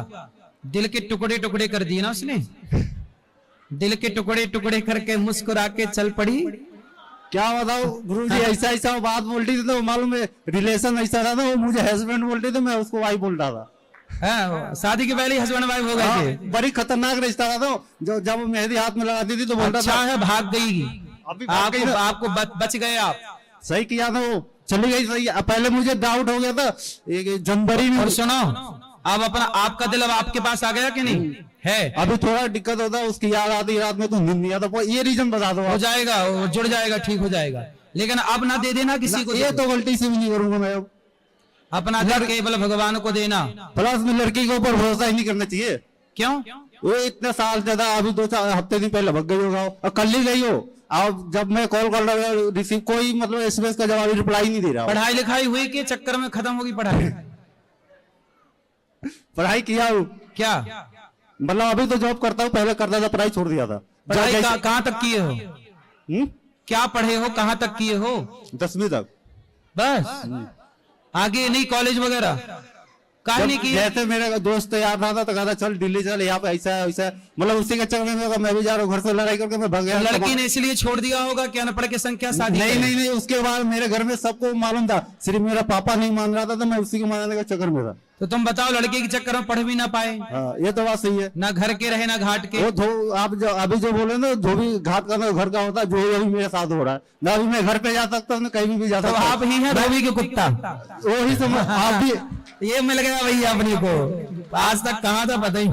Speaker 1: दिल के टुकड़े टुकड़े कर दिए ना उसने, दिल के टुकड़े टुकड़े करके मुस्कुरा के चल पड़ी।
Speaker 12: क्या बताओ गुरुजी, ऐसा ऐसा बात बोलती थी तो मालूम है, रिलेशन ऐसा था, वो मुझे हस्बैंड बोलते थे, मैं उसको वाइफ बोल रहा था।
Speaker 1: शादी के पहले हस्बैंड वाइफ हो गए थे?
Speaker 12: बड़ी खतरनाक रिश्ता था, तो जो जब मेहंदी हाथ में लगाती थी तो बोलता
Speaker 1: अच्छा
Speaker 12: था।
Speaker 1: है, भाग गई।
Speaker 12: अभी
Speaker 1: आपको बच गए आप।
Speaker 12: सही किया था, वो चली गई सही। पहले मुझे डाउट हो गया था जनवरी में।
Speaker 1: और सुनो, अब अपना आपका दिल अब आपके पास आ गया कि नहीं है?
Speaker 12: अभी थोड़ा दिक्कत होता है, उसकी याद आती रात में तो नींद नहीं आता। ये रीजन बता दो।
Speaker 1: हो जाएगा, वो जुड़ जाएगा, ठीक हो जाएगा, लेकिन अब ना दे देना किसी को।
Speaker 12: ये तो गलती से भी नहीं करूंगा मैं। अब
Speaker 1: अपना दिल केवल भगवान को देना।
Speaker 12: प्लस में लड़की के ऊपर भरोसा ही नहीं करना चाहिए।
Speaker 1: क्यों?
Speaker 12: वो इतने साल ज्यादा, अभी 2-4 हफ्ते दिन पहले भग गई होगा और कल ही गई हो। अब जब मैं कॉल कर रहा हूँ रिसीव, कोई मतलब एसएमएस का जवाब, रिप्लाई नहीं दे रहा।
Speaker 1: पढ़ाई लिखाई हुई के चक्कर में खत्म होगी पढ़ाई?
Speaker 12: पढ़ाई किया हूँ।
Speaker 1: क्या
Speaker 12: मतलब अभी तो जॉब करता हूँ, पहले करता था, पढ़ाई छोड़ दिया था।
Speaker 1: पढ़ाई कहाँ तक किए हो? क्या पढ़े हो, कहाँ तक किए हो?
Speaker 12: 10वीं तक
Speaker 1: बस? आगे नहीं कॉलेज वगैरह काहे नहीं किए?
Speaker 12: जैसे मेरा दोस्त यार था तो कहता चल दिल्ली चल, यहाँ पे ऐसा ऐसा, मतलब उसी के चक्कर में मैं भी जा रहा हूँ, घर से लड़ाई करके मैं भाग गया।
Speaker 1: लड़की ने इसलिए छोड़ दिया होगा कि अनपढ़ के संग क्या शादी?
Speaker 12: नहीं, उसके बाद मेरे घर में सबको मालूम था, सिर्फ मेरा पापा नहीं मान रहा था, तो मैं उसी को मानने का चक्कर में था।
Speaker 1: तो तुम बताओ, लड़के के चक्कर में पढ़ भी ना पाए?
Speaker 12: हाँ, ये तो बात सही है।
Speaker 1: ना घर के रहे ना घाट के।
Speaker 12: वो आप जो अभी जो बोले ना, जो भी घाट का घर का होता है, जो अभी मेरे साथ हो रहा है ना, अभी मैं घर पे जा सकता हूँ, कहीं भी जा सकता हूँ।
Speaker 1: आप ही है धोबी के कुत्ता?
Speaker 12: वही समझ आप भी।
Speaker 1: ये मिल गया भैया अपने को, आज तक कहाँ था पता ही।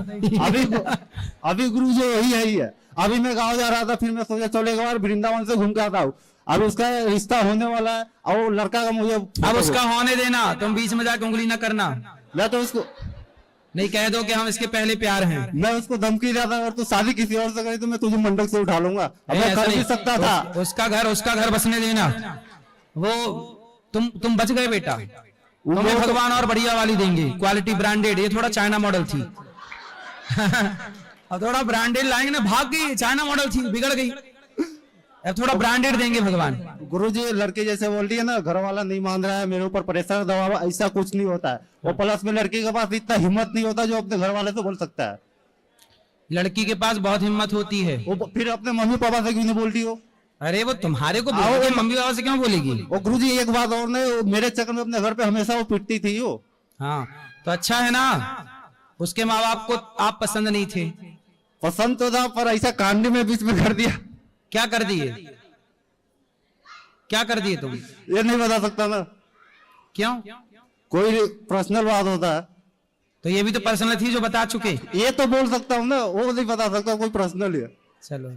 Speaker 12: अभी गुरु जो वही है ही है। अभी मैं गाँव जा रहा था, फिर मैं सोचा चलो एक बार वृंदावन से घूम के आता हूँ। अब उसका रिश्ता होने वाला है और वो लड़का का मुझे,
Speaker 1: अब उसका होने देना, तुम बीच में जाकर उंगली न करना।
Speaker 12: मैं तो उसको
Speaker 1: नहीं कह दो कि हम इसके पहले प्यार हैं।
Speaker 12: मैं उसको धमकी देता, अगर तू शादी किसी और से करे तो मैं तुझे मंडप से उठा लूंगा। अब मैं कर भी सकता था।
Speaker 1: उसका घर बसने देना। वो तुम बच गए बेटा। तुम्हें भगवान और बढ़िया वाली देंगे, क्वालिटी ब्रांडेड। ये थोड़ा चाइना मॉडल थी। अब थोड़ा ब्रांडेड लाएंगे ना, भाग गई, चाइना मॉडल थी, बिगड़ गई। अब थोड़ा ब्रांडेड देंगे भगवान।
Speaker 12: गुरुजी लड़के जैसे बोल रही है ना, घर वाला नहीं मान रहा है, मेरे ऊपर प्रेशर दबाव, ऐसा कुछ नहीं होता है। और प्लस में लड़की के पास इतना हिम्मत नहीं होता जो अपने घर वाले से बोल सकता है।
Speaker 1: लड़की के पास बहुत हिम्मत होती है,
Speaker 12: वो फिर अपने मम्मी पापा से क्यों नहीं बोलती हो?
Speaker 1: अरे वो तुम्हारे को बोलेगी, मम्मी पापा से क्यों बोलेगी?
Speaker 12: और गुरुजी एक बात और नहीं, मेरे चक्कर में अपने घर पे हमेशा वो पिटती थी वो।
Speaker 1: हाँ तो अच्छा है ना, उसके माँ बाप को आप पसंद नहीं थे।
Speaker 12: पसंद तो था, पर ऐसा कांड में बीच में कर दिया।
Speaker 1: क्या कर दिए, क्या कर दिए तुम?
Speaker 12: ये नहीं बता सकता ना।
Speaker 1: क्यों?
Speaker 12: कोई पर्सनल बात होता है
Speaker 1: तो ये भी तो पर्सनल थी जो बता चुके।
Speaker 12: ये तो बोल सकता हूँ ना, वो नहीं बता सकता, कोई पर्सनल है।
Speaker 1: चलो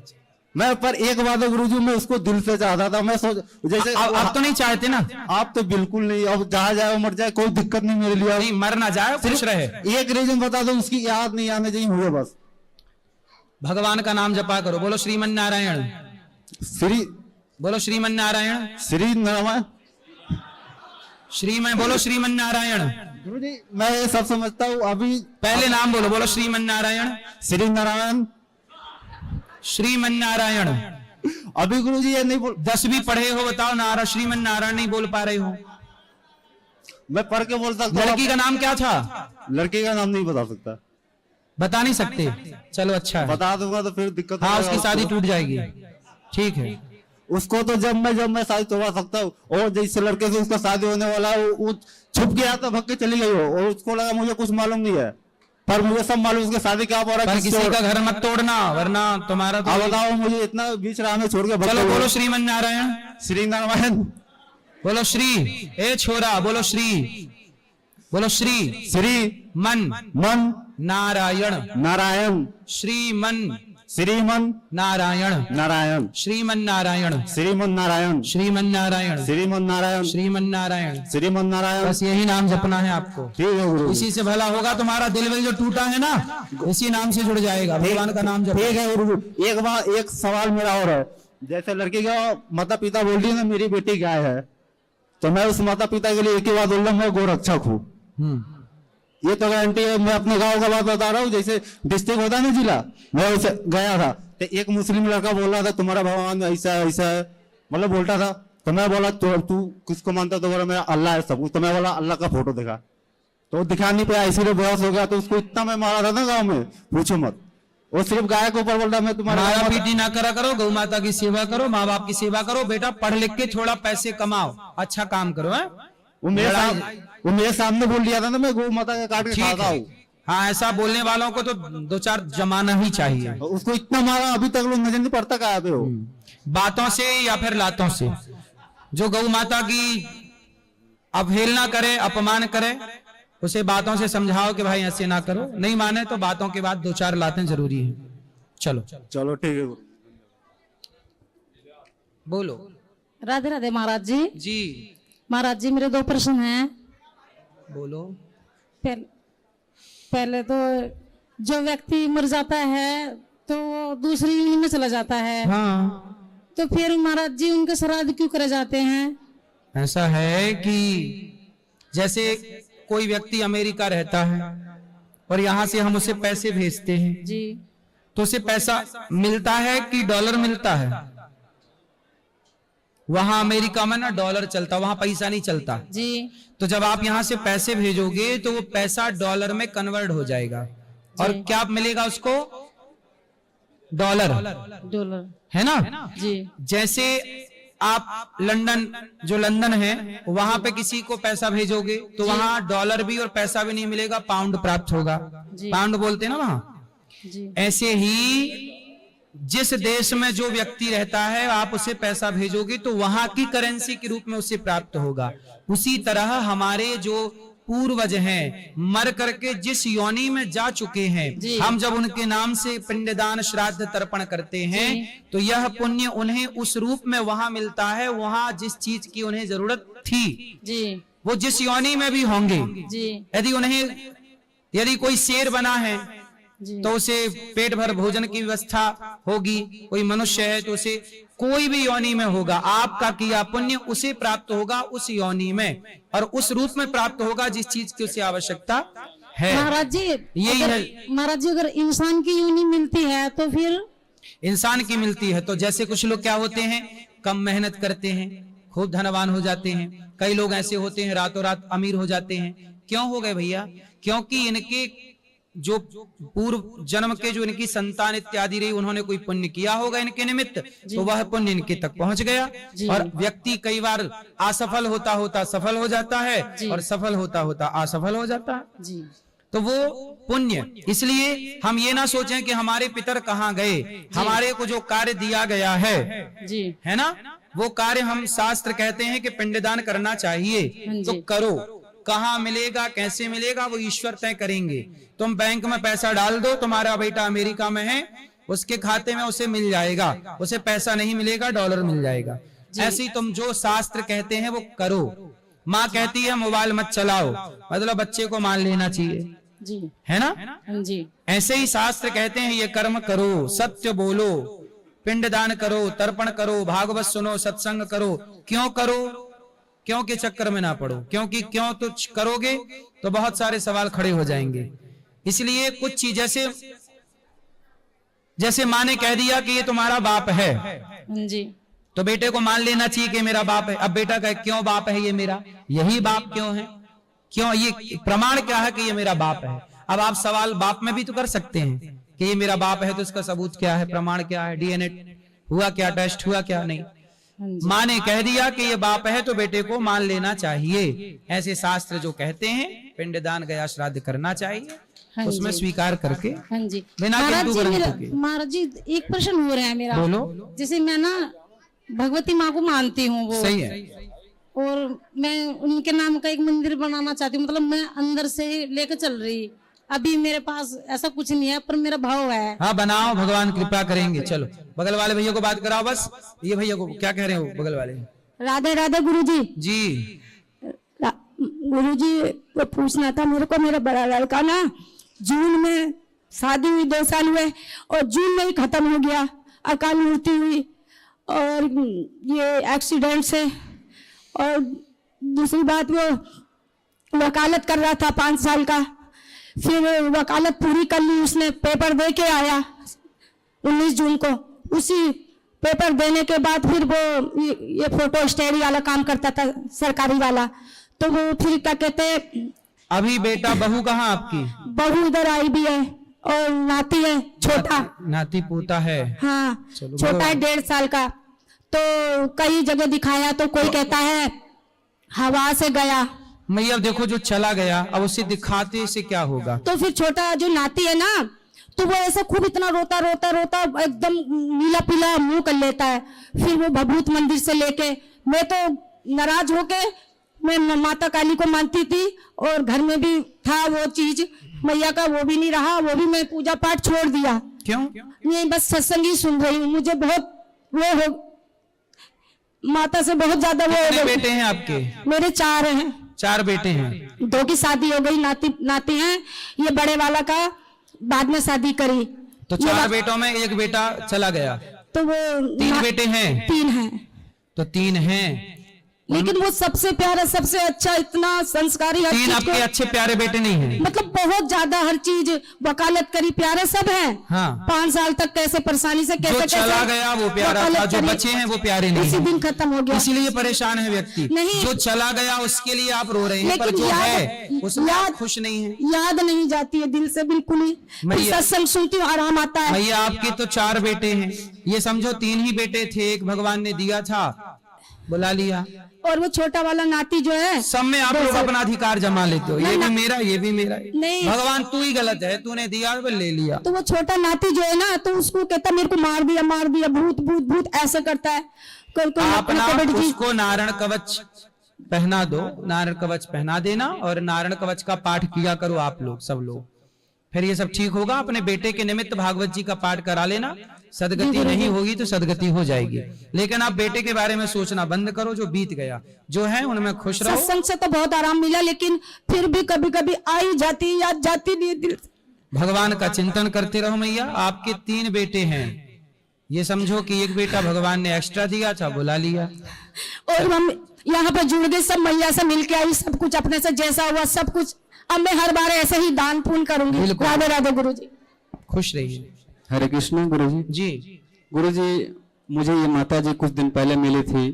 Speaker 12: मैं पर एक बात है गुरुजी, मैं उसको दिल से चाहता था। मैं सोच जैसे
Speaker 1: आप तो नहीं चाहते ना?
Speaker 12: आप तो बिल्कुल नहीं। अब जहाँ जाए मर जाए कोई दिक्कत नहीं मेरे लिए।
Speaker 1: नहीं, मर ना जाए, खुश रहे।
Speaker 12: एक रीजन बता दो, उसकी याद नहीं आने चाहिए हुए बस।
Speaker 1: भगवान का नाम जपा करो, बोलो श्रीमन नारायण,
Speaker 12: श्री
Speaker 1: बोलो श्रीमन नारायण,
Speaker 12: श्री नारायण,
Speaker 1: श्रीमन बोलो श्रीमन नारायण।
Speaker 12: गुरुजी मैं ये सब समझता हूँ। अभी
Speaker 1: पहले नाम बोलो, बोलो श्रीमन नारायण,
Speaker 12: श्री नारायण,
Speaker 1: श्रीमन नारायण।
Speaker 12: अभी गुरुजी ये नहीं बोल,
Speaker 1: 10वीं पढ़े हो, बताओ नारा श्रीमन नारायण नहीं बोल पा रहे हो।
Speaker 12: मैं पढ़ के बोल सकता हूँ।
Speaker 1: लड़की का नाम क्या था?
Speaker 12: लड़की का नाम नहीं बता सकता।
Speaker 1: बता नहीं सकते? चलो अच्छा है,
Speaker 12: बता दूंगा तो फिर दिक्कत।
Speaker 1: हाँ उसकी शादी टूट जाएगी। ठीक है,
Speaker 12: उसको तो जब मैं शादी तोड़वा सकता हूँ। और जिस लड़के से उसका शादी होने वाला है वो छुप गया था, भग के चली गई हो, और उसको लगा मुझे कुछ मालूम नहीं है, पर मुझे सब मालूम उसके शादी क्या हो रहा है।
Speaker 1: किसी का घर मत तोड़ना, वरना तुम्हारा तो।
Speaker 12: बताओ मुझे इतना बीच राह में छोड़ के।
Speaker 1: चलो बोलो श्रीमन नारायण,
Speaker 12: श्री नारायण,
Speaker 1: बोलो श्री, ए छोरा बोलो श्री, बोलो श्री,
Speaker 12: श्री
Speaker 1: मन
Speaker 12: मन
Speaker 1: नारायण,
Speaker 12: नारायण,
Speaker 1: श्रीमन
Speaker 12: श्रीमन
Speaker 1: नारायण,
Speaker 12: नारायण,
Speaker 1: श्रीमन नारायण,
Speaker 12: श्रीमन नारायण,
Speaker 1: श्रीमन नारायण,
Speaker 12: श्रीमन नारायण,
Speaker 1: श्रीमन नारायण,
Speaker 12: श्रीमन नारायण।
Speaker 1: बस यही नाम जपना है आपको।
Speaker 12: ठीक है गुरु,
Speaker 1: इसी से भला होगा। तुम्हारा दिल विल जो टूटा है ना, इसी नाम से जुड़ जाएगा। भगवान का नाम जपो।
Speaker 12: ठीक है गुरु। एक बात, एक सवाल मेरा और है। जैसे लड़की का माता पिता बोल रही है ना मेरी बेटी गाय है, तो मैं उस माता पिता के लिए एक ही बात बोल रहा हूँ, मैं गोरक्षक हूँ। ये तो गारंटी है। मैं अपने गांव का बात बता रहा हूँ। जैसे डिस्ट्रिक्ट होता है ना जिला, मैं उसे गया था तो एक मुस्लिम लड़का बोल रहा था तुम्हारा भगवान ऐसा है ऐसा है, मतलब बोलता था। तो मैं बोला तू किसको मानता? तो बोला मेरा अल्लाह है सब कुछ। तो मैं बोला अल्लाह का फोटो दिखा, तो दिखा नहीं पाया, इसीलिए बहस हो गया। तो उसको इतना मैं मारा था ना गाँव में, पूछो मत। वो सिर्फ गाय के ऊपर बोल रहा मैं तुम्हारा।
Speaker 1: मारा पीटी ना करा करो, गौ माता की सेवा करो, माँ बाप की सेवा करो। बेटा पढ़ लिख के थोड़ा पैसे कमाओ, अच्छा काम करो। है
Speaker 12: वो मेरे सामने बोल दिया था ना, मैं गौ माता का काट के खाता हूँ।
Speaker 1: हाँ, ऐसा बोलने वालों को तो 2-4 जमाना ही चाहिए।
Speaker 12: उसको इतना मारा, अभी तक लोग नजर नहीं पड़ता कहाँ पे हो।
Speaker 1: बातों से या फिर लातों से। जो गौ माता की अवहेलना करे, अपमान करे, उसे बातों से समझाओ कि भाई ऐसे ना करो। नहीं माने तो बातों के बाद 2-4 लातें जरूरी है। चलो
Speaker 12: चलो ठीक है।
Speaker 1: बोलो।
Speaker 9: राधे राधे महाराज जी।
Speaker 1: जी
Speaker 9: महाराज जी मेरे 2 प्रश्न हैं।
Speaker 1: बोलो।
Speaker 9: पहले तो जो व्यक्ति मर जाता है तो वो दूसरी यूनि में चला जाता है।
Speaker 1: हाँ,
Speaker 9: तो फिर महाराज जी उनके श्राद्ध क्यों करे जाते हैं?
Speaker 1: ऐसा है कि जैसे कोई व्यक्ति अमेरिका रहता है और यहाँ से हम उसे पैसे भेजते हैं
Speaker 9: जी,
Speaker 1: तो उसे पैसा मिलता है कि डॉलर मिलता है? वहां अमेरिका में ना डॉलर चलता, वहां पैसा नहीं चलता
Speaker 9: जी।
Speaker 1: तो जब आप यहाँ से पैसे भेजोगे तो वो पैसा डॉलर में कन्वर्ट हो जाएगा और क्या मिलेगा उसको? डॉलर है ना
Speaker 9: जी।
Speaker 1: जैसे आप लंदन, जो लंदन है, वहां पे किसी को पैसा भेजोगे तो वहां डॉलर भी और पैसा भी नहीं मिलेगा, पाउंड प्राप्त होगा। पाउंड बोलते हैं ना वहां। ऐसे ही जिस देश में जो व्यक्ति रहता है आप उसे पैसा भेजोगे तो वहां की करेंसी के रूप में उसे प्राप्त होगा। उसी तरह हमारे जो पूर्वज हैं, मर करके जिस योनि में जा चुके हैं, हम जब उनके नाम से पिंडदान श्राद्ध तर्पण करते हैं तो यह पुण्य उन्हें उस रूप में वहां मिलता है, वहां जिस चीज की उन्हें जरूरत थी
Speaker 9: जी,
Speaker 1: वो जिस योनि में भी होंगे
Speaker 9: जी।
Speaker 1: यदि कोई शेर बना है तो उसे पेट भर भोजन की व्यवस्था होगी। कोई मनुष्य है तो उसे कोई भी योनि में होगा, आपका किया पुण्य उसे प्राप्त होगा उस योनि में, और उस रूप में प्राप्त होगा जिस चीज की उसे आवश्यकता है।
Speaker 9: महाराज जी
Speaker 1: यही है
Speaker 9: महाराज जी, अगर इंसान की योनि मिलती है तो फिर
Speaker 1: इंसान की मिलती है तो जैसे कुछ लोग क्या होते हैं, कम मेहनत करते हैं, खूब धनवान हो जाते हैं। कई लोग ऐसे होते हैं रातों रात अमीर हो जाते हैं। क्यों हो गए भैया? क्योंकि इनके जो पूर्व जन्म के जो इनकी संतान इत्यादि रही, उन्होंने कोई पुण्य किया होगा इनके निमित्त, तो वह पुण्य इनके तक पहुंच गया। और व्यक्ति कई बार असफल होता होता सफल हो जाता है, और सफल होता होता असफल हो जाता है
Speaker 9: जी।
Speaker 1: तो वो पुण्य। इसलिए हम ये ना सोचें कि हमारे पितर कहाँ गए, हमारे को जो कार्य दिया गया है
Speaker 9: जी,
Speaker 1: है ना, वो कार्य हम शास्त्र कहते हैं कि पिंडदान करना चाहिए, तो करो। कहाँ मिलेगा, कैसे मिलेगा, वो ईश्वर तय करेंगे। तुम बैंक में पैसा डाल दो, तुम्हारा बेटा अमेरिका में है, उसके खाते में उसे मिल जाएगा, उसे पैसा नहीं मिलेगा, डॉलर मिल जाएगा। ऐसे ही तुम जो शास्त्र कहते हैं वो करो। माँ कहती है मोबाइल मत चलाओ, मतलब बच्चे को मान लेना चाहिए
Speaker 9: जी,
Speaker 1: है ना
Speaker 9: जी।
Speaker 1: ऐसे ही शास्त्र कहते हैं ये कर्म करो, सत्य बोलो, पिंडदान करो, तर्पण करो, भागवत सुनो, सत्संग करो। क्यों करो? क्यों के चक्कर में ना पड़ो, क्योंकि क्यों तो करोगे तो बहुत सारे सवाल खड़े हो जाएंगे। इसलिए कुछ चीज जैसे माँ ने कह दिया कि ये तुम्हारा बाप है
Speaker 9: जी,
Speaker 1: तो बेटे को मान लेना चाहिए कि मेरा बाप है। अब बेटा कहे क्यों बाप है ये मेरा, यही बाप क्यों है, क्यों, ये प्रमाण क्या है कि ये मेरा बाप है। अब आप सवाल बाप में भी तो कर सकते हैं कि ये मेरा बाप है, तो इसका सबूत क्या है, प्रमाण क्या है, डीएनए हुआ क्या, टेस्ट हुआ क्या? नहीं। माँ ने कह दिया कि ये बाप है तो बेटे को मान लेना चाहिए। ऐसे शास्त्र जो कहते हैं पिंडदान गया श्राद्ध करना चाहिए, उसमें स्वीकार करके
Speaker 9: हाँ जी।
Speaker 1: बिना किंतु परंतु के।
Speaker 9: महाराज जी एक प्रश्न हो रहा है मेरा।
Speaker 1: बोलो।
Speaker 9: जैसे मैं ना भगवती माँ को मानती हूँ, वो
Speaker 1: सही है,
Speaker 9: और मैं उनके नाम का एक मंदिर बनाना चाहती हूँ, मतलब मैं अंदर से लेकर चल रही। अभी मेरे पास ऐसा कुछ नहीं है, पर मेरा भाव है।
Speaker 1: हाँ बनाओ, भगवान कृपा करेंगे। चलो बगल वाले भैया को बात कराओ बस। ये भैया को क्या कह रहे हो बगल वाले?
Speaker 9: राधे राधे गुरुजी।
Speaker 1: जी
Speaker 2: गुरुजी वो पूछना था मेरे को, मेरा बड़ा लड़का ना जून में शादी हुई, 2 साल हुए, और जून में ही खत्म हो गया, अकाल मृत्यु हुई, और ये एक्सीडेंट से। और दूसरी बात, वो वकालत कर रहा था 5 साल का, फिर वकालत पूरी कर ली उसने, पेपर दे के आया 19 जून को। उसी पेपर देने के बाद फिर वो ये फोटो स्टेडी वाला काम करता था, सरकारी वाला, तो वो फिर क्या कहते हैं।
Speaker 1: अभी बेटा बहू कहाँ आपकी?
Speaker 2: बहू इधर आई भी है, और नाती है छोटा,
Speaker 1: नाती पोता है।
Speaker 2: हाँ छोटा है 1.5 साल का। तो कई जगह दिखाया तो कोई कहता है हवा से गया।
Speaker 1: मैया देखो जो चला गया, अब उसे दिखाते से क्या होगा?
Speaker 2: तो फिर छोटा जो नाती है ना, तो वो ऐसा खूब इतना रोता रोता रोता एकदम नीला पीला मुंह कर लेता है। फिर वो भभूत मंदिर से लेके, मैं तो नाराज होके, मैं माता काली को मानती थी, और घर में भी था वो चीज मैया का, वो भी नहीं रहा, वो भी मैं पूजा पाठ छोड़ दिया।
Speaker 1: क्यों?
Speaker 2: ये बस सत्संग ही सुन रही हूँ। मुझे बहुत वो हो, माता से बहुत ज्यादा वो।
Speaker 1: कितने बेटे हैं आपके?
Speaker 2: मेरे 4 हैं।
Speaker 1: 4 बेटे हैं।
Speaker 2: 2 की शादी हो गई, नाती हैं। ये बड़े वाला का बाद में शादी करी।
Speaker 1: तो 4 बेटों में एक बेटा चला गया,
Speaker 2: तो वो
Speaker 1: 3 बेटे हैं।
Speaker 2: 3 हैं।
Speaker 1: तो 3 हैं,
Speaker 2: लेकिन वो सबसे प्यारा, सबसे अच्छा, इतना संस्कारी।
Speaker 1: 3 आपके अच्छे प्यारे बेटे नहीं हैं?
Speaker 2: मतलब बहुत ज्यादा हर चीज, वकालत करी, प्यारे सब हैं।
Speaker 1: हाँ।
Speaker 2: 5 साल तक कैसे परेशानी से कैसे
Speaker 1: जो चला गया वो प्यारा था, जो बचे हैं वो प्यारे नहीं।
Speaker 2: उसी दिन खत्म हो गया,
Speaker 1: इसीलिए परेशान है व्यक्ति।
Speaker 2: नहीं,
Speaker 1: जो चला गया उसके लिए आप रो रहे हैं, पर जो है उसमें आप खुश नहीं है।
Speaker 2: याद नहीं जाती है दिल से बिल्कुल ही। सत्संग सुनती हूँ, आराम आता है।
Speaker 1: भैया आपके तो 4 बेटे हैं, ये समझो 3 ही बेटे थे, एक भगवान ने दिया था, बुला लिया।
Speaker 2: और वो छोटा वाला नाती जो है,
Speaker 1: सब में आप लोग अपना अधिकार जमा लेते हो, ये भी मेरा, ये भी मेरा।
Speaker 2: नहीं,
Speaker 1: भगवान तू ही गलत है, तूने दिया वो ले लिया।
Speaker 2: तो वो छोटा नाती जो है ना, तो उसको कहता मेरे को मार दिया, भूत भूत भूत ऐसा करता है।
Speaker 1: अपना उसको नारायण कवच पहना दो, नारायण कवच पहना देना, और नारायण कवच का पाठ किया करो आप लोग, सब लोग, फिर ये सब ठीक होगा। अपने बेटे के निमित्त भागवत जी का पाठ करा लेना, सदगति नहीं होगी तो सदगति हो जाएगी। लेकिन आप बेटे के बारे में सोचना बंद करो, जो बीत गया, जो है उनमें खुश रहो।
Speaker 2: सत्संग से तो बहुत आराम मिला, लेकिन फिर भी कभी कभी आई जाती, याद जाती नहीं दिल से।
Speaker 1: भगवान का चिंतन करते रहो। मैया आपके 3 बेटे हैं, ये समझो कि एक बेटा भगवान ने एक्स्ट्रा दिया था, बुला लिया।
Speaker 8: और हम यहाँ पर जुड़ गए, सब मैया से मिलके आई, सब कुछ अपने से जैसा हुआ सब कुछ। अब मैं हर बार ऐसे ही दान पुण्य करूंगी। राधे राधे गुरु जी।
Speaker 1: खुश रहिए।
Speaker 4: हरे कृष्ण गुरु जी।
Speaker 1: जी
Speaker 3: गुरु जी, मुझे ये माता जी कुछ दिन पहले मिली थी।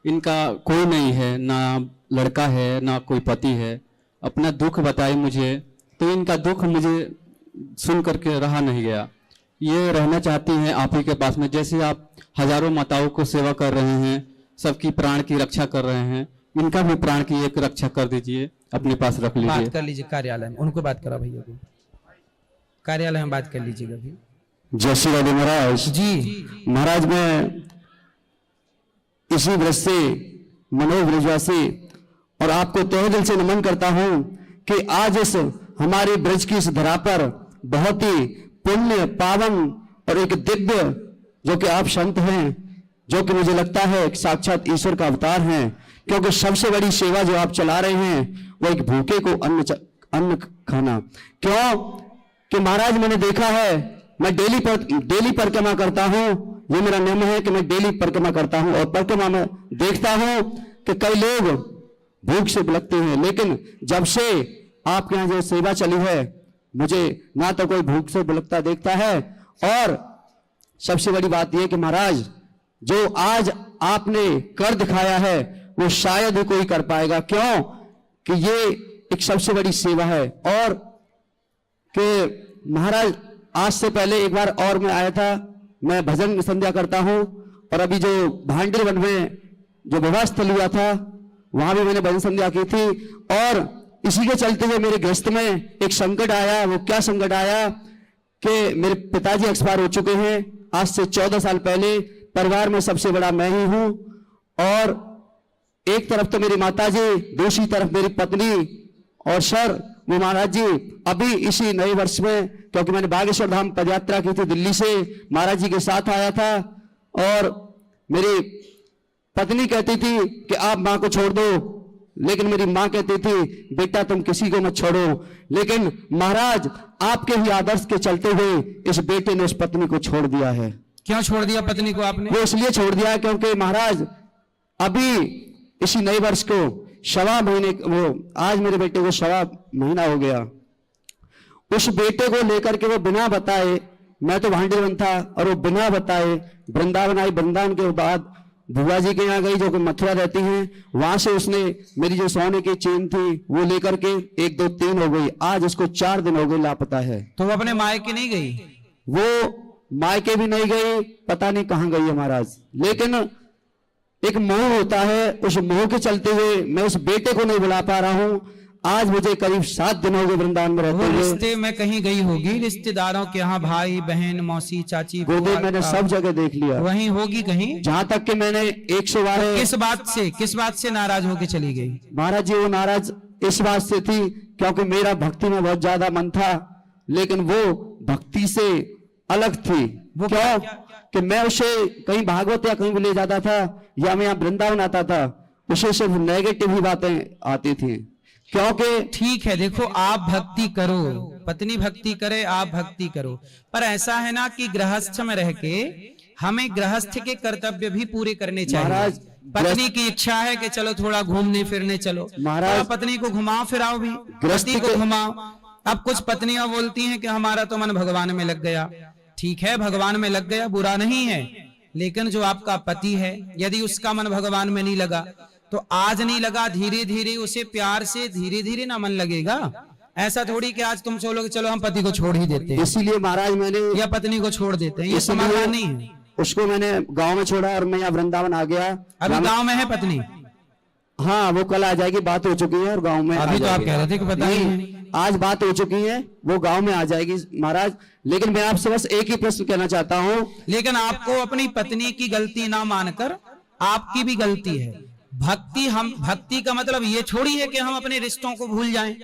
Speaker 3: इनका कोई नहीं है, ना लड़का है ना कोई पति है। अपना दुख बताई मुझे, तो इनका दुख मुझे सुन करके रहा नहीं गया। ये रहना चाहती हैं आप ही के पास में, जैसे आप हजारों माताओं को सेवा कर रहे हैं, सबकी प्राण की रक्षा कर रहे हैं, इनका भी प्राण की एक रक्षा कर दीजिए, अपने पास रख लीजिए।
Speaker 1: बात कर लीजिए कार्यालय में, उनको बात करा भैया को, कार्यालय में बात कर लीजिएगा अभी।
Speaker 4: जय श्री राधे महाराज
Speaker 1: जी।
Speaker 4: महाराज, मैं इसी ब्रज से मनोज ब्रजवासी और आपको तहे दिल से नमन करता हूं कि आज इस हमारे ब्रज की इस धरा पर बहुत ही पुण्य पावन और एक दिव्य, जो कि आप संत हैं, जो कि मुझे लगता है कि साक्षात ईश्वर का अवतार हैं, क्योंकि सबसे बड़ी सेवा जो आप चला रहे हैं वो एक भूखे को अन्न खाना। क्यों कि महाराज मैंने देखा है, मैं डेली परिक्रमा करता हूं, ये मेरा नियम है कि मैं डेली परिक्रमा करता हूं, और परिक्रमा में देखता हूं कि कई लोग भूख से बिलखते हैं, लेकिन जब से आपके यहाँ जो सेवा चली है, मुझे ना तो कोई भूख से बिलखता देखता है, और सबसे बड़ी बात यह कि महाराज जो आज आपने कर दिखाया है वो शायद ही कोई कर पाएगा। क्यों कि ये एक सबसे बड़ी सेवा है। और कि महाराज आज से पहले एक बार और मैं आया था, मैं भजन संध्या करता हूं, और अभी जो भांडे वन में जो विवाह स्थल हुआ था वहां भी मैंने भजन संध्या की थी, और इसी के चलते हुए मेरे गृहस्थ में एक संकट आया। वो क्या संकट आया कि मेरे पिताजी एक्सपायर हो चुके हैं आज से 14 साल पहले। परिवार में सबसे बड़ा मैं ही हूं, और एक तरफ तो मेरी माताजी, दूसरी तरफ मेरी पत्नी, और सर वो महाराज जी अभी इसी नए वर्ष में, क्योंकि मैंने बागेश्वर धाम पदयात्रा की थी, दिल्ली से महाराज जी के साथ आया था, और मेरी पत्नी कहती थी कि आप मां को छोड़ दो, लेकिन मेरी मां कहती थी बेटा तुम किसी को मत छोड़ो। लेकिन महाराज आपके ही आदर्श के चलते हुए इस बेटे ने उस पत्नी को छोड़ दिया है।
Speaker 1: क्यों छोड़ दिया पत्नी को आपने?
Speaker 4: वो इसलिए छोड़ दिया क्योंकि महाराज अभी इसी नए वर्ष को 1.25 महीने, वो आज मेरे बेटे को 1.25 महीना हो गया, उस बेटे को लेकर के वो बिना बताए, मैं तो भांडीवन था, और वो बिना बताए वृंदावन आई। वृंदावन के बाद बुआ जी के यहाँ गई, जो कि मथुरा रहती हैं, वहां से उसने मेरी जो सोने की चेन थी वो लेकर के 1 2 3 हो गई, आज इसको 4 दिन हो गए लापता है।
Speaker 1: तो वो अपने मायके नहीं गई?
Speaker 4: वो मायके भी नहीं गई, पता नहीं कहां गई है महाराज। लेकिन एक मोह होता है, उस मोह के चलते हुए मैं उस बेटे को नहीं बुला पा रहा हूं। आज मुझे करीब 7 दिन हो गए वृंदावन में रहते हुए।
Speaker 1: रिश्ते में कहीं गई होगी, रिश्तेदारों के यहाँ, भाई बहन मौसी चाची,
Speaker 4: गुरुदेव मैंने सब जगह देख लिया,
Speaker 1: वहीं होगी कहीं।
Speaker 4: जहां तक कि मैंने 100 बार।
Speaker 1: किस बात से नाराज होके चली गई?
Speaker 4: महाराज जी वो नाराज इस बात से थी क्योंकि मेरा भक्ति में बहुत ज्यादा मन था, लेकिन वो भक्ति से अलग थी। वो क्यों कि मैं उसे कहीं भागवत या कहीं भी ले जाता था, या मैं यहाँ वृंदावन आता था, उसे सिर्फ नेगेटिव ही बातें आती थी। क्योंकि
Speaker 1: ठीक है, देखो आप भक्ति करो, पत्नी भक्ति करे, आप भक्ति करो, पर ऐसा है ना कि गृहस्थ में रह के हमें गृहस्थ के कर्तव्य भी पूरे करने चाहिए।
Speaker 4: महाराज
Speaker 1: पत्नी की इच्छा है कि चलो थोड़ा घूमने फिरने चलो,
Speaker 4: महाराज
Speaker 1: पत्नी को घुमाओ फिराओ भी, पति को घुमाओ। अब कुछ पत्नियां बोलती हैं कि हमारा तो मन भगवान में लग गया। ठीक है, भगवान में लग गया, बुरा नहीं है, लेकिन जो आपका पति है, यदि उसका मन भगवान में नहीं लगा तो आज नहीं लगा, धीरे धीरे उसे प्यार से धीरे धीरे ना मन लगेगा। ऐसा थोड़ी कि आज तुम चलो चलो हम पति को छोड़ ही देते हैं,
Speaker 4: इसीलिए महाराज मैंने
Speaker 1: या पत्नी को छोड़ देते हैं, ये समाधान नहीं है।
Speaker 4: उसको मैंने गांव में छोड़ा और मैं यहाँ वृंदावन आ गया।
Speaker 1: अभी गांव में है पत्नी?
Speaker 4: हाँ, वो कल आ जाएगी, बात हो चुकी है, और गांव में
Speaker 1: अभी तो आप कह रहे थे कि पता नहीं,
Speaker 4: आज बात हो चुकी है, वो गांव में आ जाएगी महाराज। लेकिन मैं आपसे बस एक ही प्रश्न कहना चाहता हूँ।
Speaker 1: लेकिन आपको अपनी पत्नी की गलती ना मानकर आपकी भी गलती है। भक्ति का मतलब ये थोड़ी है कि हम अपने रिश्तों को भूल जाएं।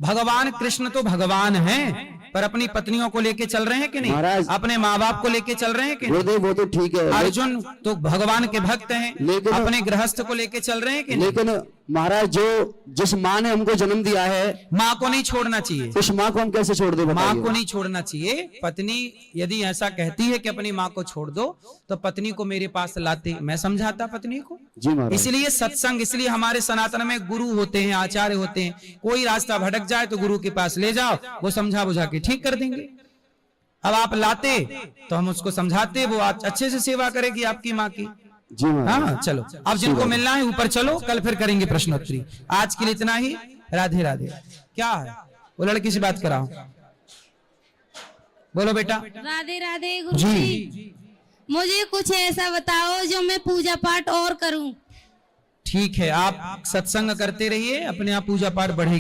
Speaker 1: भगवान कृष्ण तो भगवान हैं, पर अपनी पत्नियों को लेके चल रहे हैं कि नहीं? अपने माँ बाप को लेके चल रहे हैं कि नहीं?
Speaker 4: वो तो ठीक है।
Speaker 1: अर्जुन तो भगवान के भक्त हैं, लेकिन अपने गृहस्थ को लेके चल रहे हैं कि नहीं?
Speaker 4: लेकिन
Speaker 3: महाराज जो जिस माँ ने हमको जन्म दिया है,
Speaker 1: माँ को नहीं छोड़ना चाहिए।
Speaker 3: उस माँ को हम कैसे छोड़ दे?
Speaker 1: माँ को नहीं छोड़ना चाहिए। पत्नी यदि ऐसा कहती है कि अपनी माँ को छोड़ दो, तो पत्नी को मेरे पास लाते, मैं समझाता पत्नी को।
Speaker 3: जी महाराज।
Speaker 1: इसलिए सत्संग, इसलिए हमारे सनातन में गुरु होते हैं, आचार्य होते हैं। कोई रास्ता भटक जाए तो गुरु के पास ले जाओ, वो समझा बुझा के ठीक कर देंगे। अब आप लाते तो हम उसको समझाते, वो अच्छे से सेवा करेगी आपकी माँ की।
Speaker 3: जी महाराज।
Speaker 1: हाँ चलो, अब जिनको मिलना है ऊपर चलो, कल फिर करेंगे प्रश्नोत्तरी। आज के लिए इतना ही। राधे राधे। क्या है वो लड़की से बात कराओ, बोलो बेटा।
Speaker 5: राधे राधे गुरुजी, मुझे कुछ ऐसा बताओ जो मैं पूजा पाठ और करूं।
Speaker 1: ठीक है, आप सत्संग करते रहिए, अपने आप पूजा पाठ बढ़ेगी।